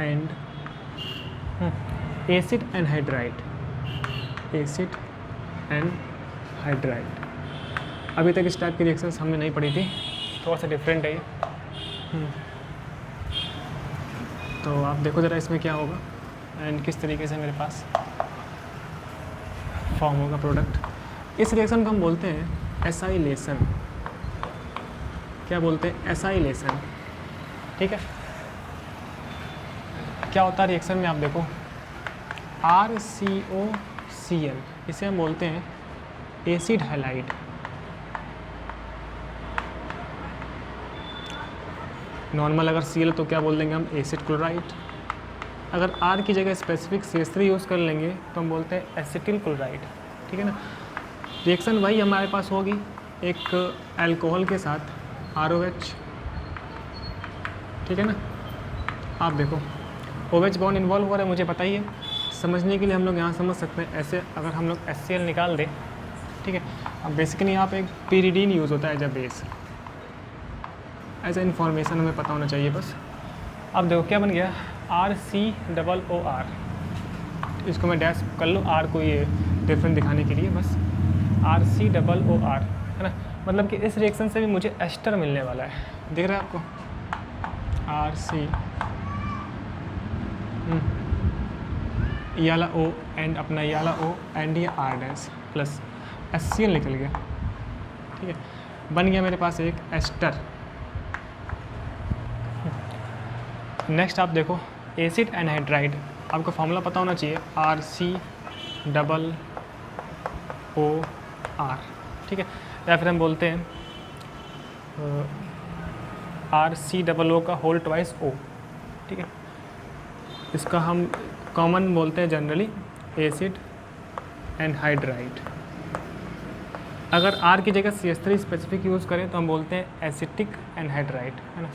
and acid anhydride. अभी तक इस टाइप की रिएक्शंस हमने नहीं पढ़ी थी, थोड़ा सा डिफरेंट है ये। तो आप देखो ज़रा इसमें क्या होगा एंड किस तरीके से मेरे पास फॉर्म होगा प्रोडक्ट। इस रिएक्शन को हम बोलते हैं एसाइलेशन। क्या बोलते हैं, एसाइलेशन। ठीक है, क्या होता है रिएक्शन में, आप देखो RCOCl, इसे हम बोलते हैं एसिड हैलाइड। नॉर्मल अगर Cl तो क्या बोल देंगे हम, एसिड क्लोराइड। अगर R की जगह स्पेसिफिक CH3 यूज़ कर लेंगे तो हम बोलते हैं एसिटिल क्लोराइड। ठीक है ना, रिएक्शन वही हमारे पास होगी एक अल्कोहल के साथ ROH। ठीक है ना, आप देखो OH बॉन्ड इन्वॉल्व हो रहा है, मुझे पता ही है। समझने के लिए हम लोग यहाँ समझ सकते हैं ऐसे, अगर हम लोग HCl निकाल दें। ठीक है, अब बेसिकली यहाँ पे एक pyridine यूज़ होता है as a base. As a information हमें पता होना चाहिए बस। अब देखो क्या बन गया, RCOOR। इसको मैं डैश कर लूँ, R को ये डिफरेंट दिखाने के लिए, बस RCOOR, है ना। मतलब कि इस रिएक्शन से भी मुझे एस्टर मिलने वाला है, दिख रहा है आपको, RC ये वाला O एंड अपना ये वाला O एंड ये R डैश प्लस HCl निकल गया। ठीक है, बन गया मेरे पास एक एस्टर। नेक्स्ट आप देखो एसिड एनहाइड्राइड, आपको फॉर्मूला पता होना चाहिए, RCOOR। ठीक है, या फिर हम बोलते हैं RCOO का होल ट्वाइस O। ठीक है, इसका हम कॉमन बोलते हैं जनरली एसिड एनहाइड्राइड। अगर R की जगह CH3 स्पेसिफिक यूज़ करें तो हम बोलते हैं एसिटिक एनहाइड्राइड, है ना।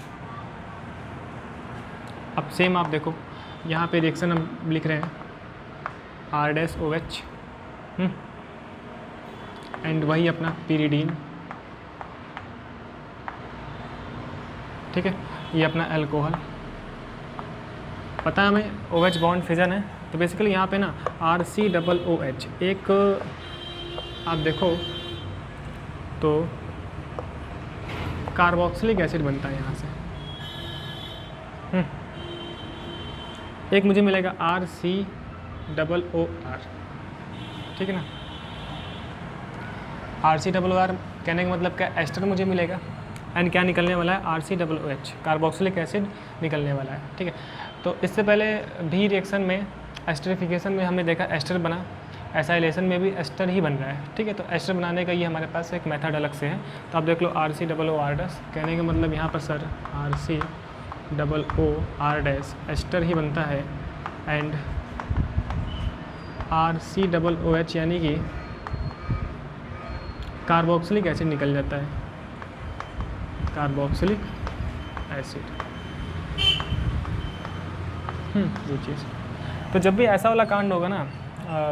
अब सेम आप देखो यहाँ पे रिएक्शन हम लिख रहे हैं R-OH एंड वही अपना pyridine। ठीक है, ये अपना अल्कोहल, पता है हमें OH बॉन्ड फिजन है। तो बेसिकली यहाँ पे ना RCOOH एक आप देखो तो कार्बोक्सिलिक एसिड बनता है यहाँ से। एक मुझे मिलेगा RCOOR। ठीक है ना, RCOOR कहने का मतलब क्या, एस्टर मुझे मिलेगा एंड क्या निकलने वाला है, RCOOH, कार्बोक्सिलिक एसिड निकलने वाला है। ठीक है, तो इससे पहले भी रिएक्शन में एस्टरिफिकेशन में हमने देखा एस्टर बना, एसाइलेशन में भी एस्टर ही बन रहा है। ठीक है, तो एस्टर बनाने का ये हमारे पास एक मेथड अलग से है। तो आप देख लो RCOOR कहने का मतलब यहाँ पर सर RCOOR एस्टर ही बनता है एंड RCOOH यानी कि कार्बोक्सिलिक एसिड निकल जाता है, कार्बोक्सिलिक एसिड। ये चीज़ तो जब भी ऐसा वाला कांड होगा ना,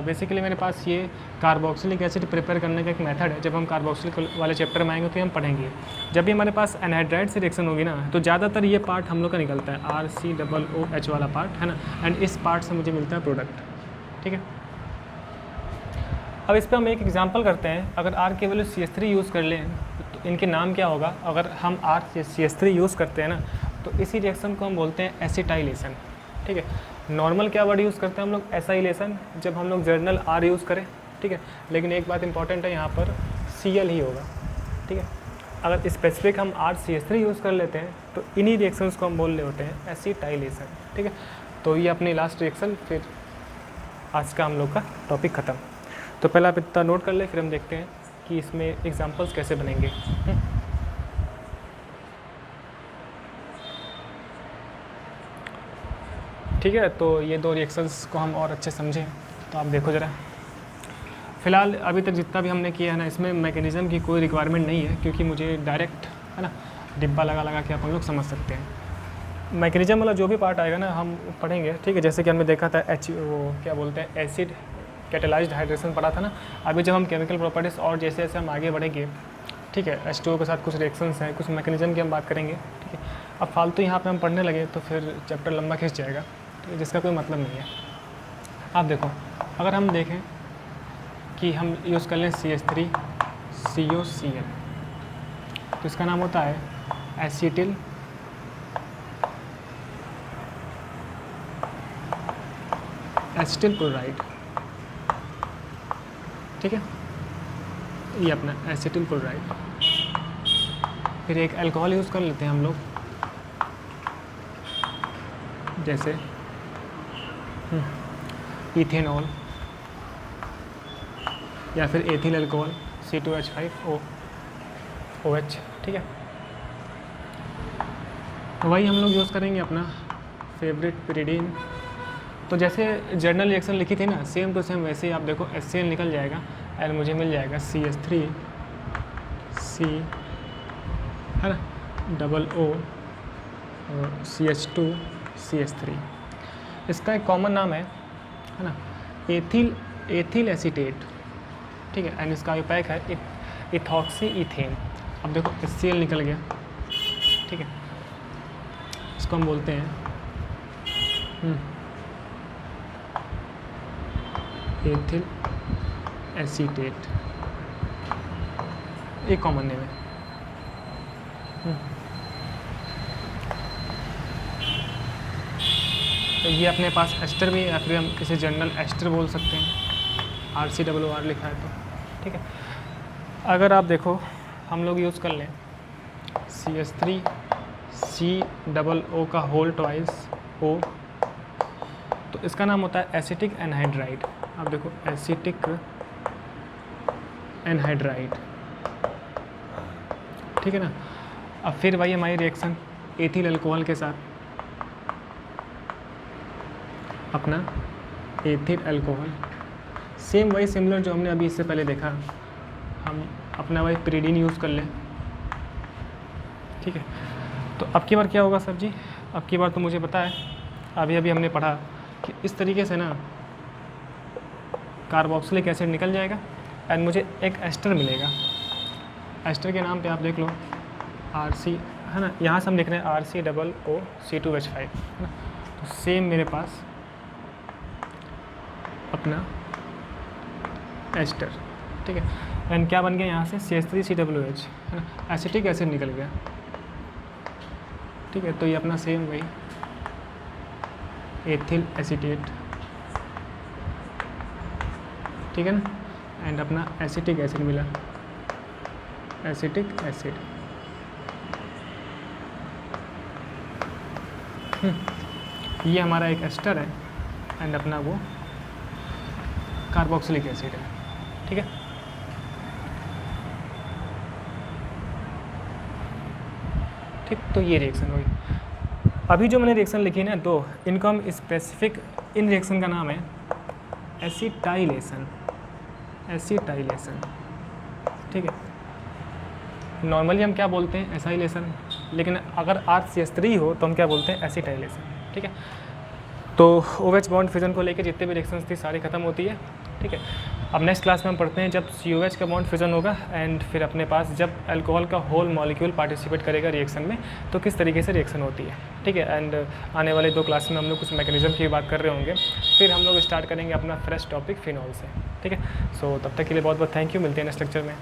बेसिकली मेरे पास ये कार्बोक्सिलिक एसिड प्रिपेयर करने का एक मेथड है। जब हम कार्बोक्सिलिक वाले चैप्टर में आएंगे तो हम पढ़ेंगे। जब भी हमारे पास एनहाइड्राइड से रिएक्शन होगी ना, तो ज़्यादातर ये पार्ट हम लोग का निकलता है, RCOOH वाला पार्ट है ना, एंड इस पार्ट से मुझे मिलता है प्रोडक्ट। ठीक है, अब इस पर हम एक एग्जांपल करते हैं। अगर R की वैल्यू CH3 यूज़ कर लें तो इनके नाम क्या होगा। अगर हम RCH3 यूज़ करते हैं ना, तो इसी रिएक्शन को हम बोलते हैं एसिटाइलेशन। ठीक है, नॉर्मल क्या वर्ड यूज़ करते हैं हम लोग, एसाइलेशन, जब हम लोग जर्नल R यूज़ करें। ठीक है, लेकिन एक बात इंपॉर्टेंट है, यहाँ पर Cl ही होगा। ठीक है, अगर स्पेसिफिक हम RCH3 यूज़ कर लेते हैं तो इन्हीं रिएक्शंस को हम बोल रहे होते हैं एसिटाइलेशन। ठीक है, तो ये अपनी लास्ट रिएक्शन, फिर आज का हम लोग का टॉपिक ख़त्म। तो पहले आप इतना नोट कर ले, फिर हम देखते हैं कि इसमें एग्जांपल्स कैसे बनेंगे। ठीक है, तो ये दो रिएक्शंस को हम और अच्छे समझें तो आप देखो ज़रा। फ़िलहाल अभी तक जितना भी हमने किया है ना, इसमें मैकेनिज़्म की कोई रिक्वायरमेंट नहीं है, क्योंकि मुझे डायरेक्ट है ना डिब्बा लगा लगा के अपन लोग समझ सकते हैं। मैकेनिज़्म वाला जो भी पार्ट आएगा ना हम पढ़ेंगे। ठीक है, जैसे कि हमने देखा था वो क्या बोलते हैं, एसिड कैटेलाइज्ड हाइड्रेशन पढ़ा था ना। अभी जब हम केमिकल प्रॉपर्टीज़ और जैसे जैसे हम आगे बढ़ेंगे, ठीक है, H2O के साथ कुछ रिएक्शंस हैं, कुछ मैकेनिज़्म की हम बात करेंगे। ठीक है, अब फालतू यहाँ पे हम पढ़ने लगे तो फिर चैप्टर लंबा खिंच जाएगा, तो जिसका कोई मतलब नहीं है। आप देखो, अगर हम देखें कि हम यूज़ कर लें CH3COCl, तो इसका नाम होता है एसिटिल क्लोराइड। ठीक है, ये अपना एसिटिल क्लोराइड। फिर एक अल्कोहल यूज़ कर लेते हैं हम लोग, जैसे इथेनॉल या फिर एथिल अल्कोहल C2H5OH। ठीक है, तो वही हम लोग यूज़ करेंगे अपना फेवरेट pyridine। तो जैसे जर्नल रिएक्शन लिखी थी ना, सेम टू सेम वैसे ही आप देखो HCl निकल जाएगा एंड मुझे मिल जाएगा CH3C है ना, OO और CH2CH3। इसका एक कॉमन नाम है ना, एथिल एसीटेट। ठीक है, एंड इसका पैक है इथॉक्सी इथेन। अब देखो HCl निकल गया। ठीक है, इसको हम बोलते हैं एथिल एसीटेट, एक कॉमन नेम है। तो ये अपने पास एस्टर भी है, या फिर हम इसे जनरल एस्टर बोल सकते हैं, RCOOR लिखा है तो। ठीक है, अगर आप देखो हम लोग यूज़ कर लें CH3COO का होल ट्वाइस O, तो इसका नाम होता है एसिटिक एनहाइड्राइड। आप देखो एसिटिक एनहाइड्राइड। ठीक है ना, अब फिर वही हमारी रिएक्शन एथिल अल्कोहल के साथ, अपना एथिल अल्कोहल, सेम वही सिमिलर जो हमने अभी इससे पहले देखा। हम अपना वही pyridine यूज़ कर लें। ठीक है, तो अब की बार क्या होगा सर जी, अब की बार तो मुझे पता है, अभी अभी हमने पढ़ा कि इस तरीके से ना कार्बोक्सिलिक एसिड निकल जाएगा एंड मुझे एक एस्टर मिलेगा। एस्टर के नाम पे आप देख लो RC है ना, यहाँ से हम लिख रहे हैं RCOOC2H5 है ना। तो सेम मेरे पास अपना एस्टर। ठीक है, एंड क्या बन गया यहाँ से CH3COOH है ना, एसिटिक एसिड निकल गया। ठीक है, तो ये अपना सेम वही एथिल एसीटेट। ठीक है ना, एंड अपना एसिटिक एसिड मिला, एसिटिक एसिड। ये हमारा एक एस्टर है एंड अपना वो कार्बोक्सिलिक एसिड है, ठीक है। ठीक, तो ये रिएक्शन हुई। अभी जो मैंने रिएक्शन लिखी ना, तो इनको हम स्पेसिफिक, इन रिएक्शन का नाम है एसिटाइलेशन, एसिटाइलेशन, ठीक है। नॉर्मली हम क्या बोलते हैं, एसाइलेशन, लेकिन अगर RCH3 हो तो हम क्या बोलते हैं, एसिटाइलेशन, ठीक है। तो OH बॉन्ड फिजन को लेकर जितने भी रिएक्शंस थी सारी खत्म होती है, ठीक है। अब नेक्स्ट क्लास में हम पढ़ते हैं जब COH का बॉन्ड फिजन होगा एंड फिर अपने पास जब अल्कोहल का होल मॉलिक्यूल पार्टिसिपेट करेगा रिएक्शन में तो किस तरीके से रिएक्शन होती है, ठीक है। एंड आने वाले 2 क्लास में हम लोग कुछ मैकेनिज्म की बात कर रहे होंगे, फिर हम लोग स्टार्ट करेंगे अपना फ्रेश टॉपिक फिनॉल से, ठीक है। सो तब तक के लिए बहुत बहुत थैंक यू, मिलते हैं नेक्स्ट लेक्चर में।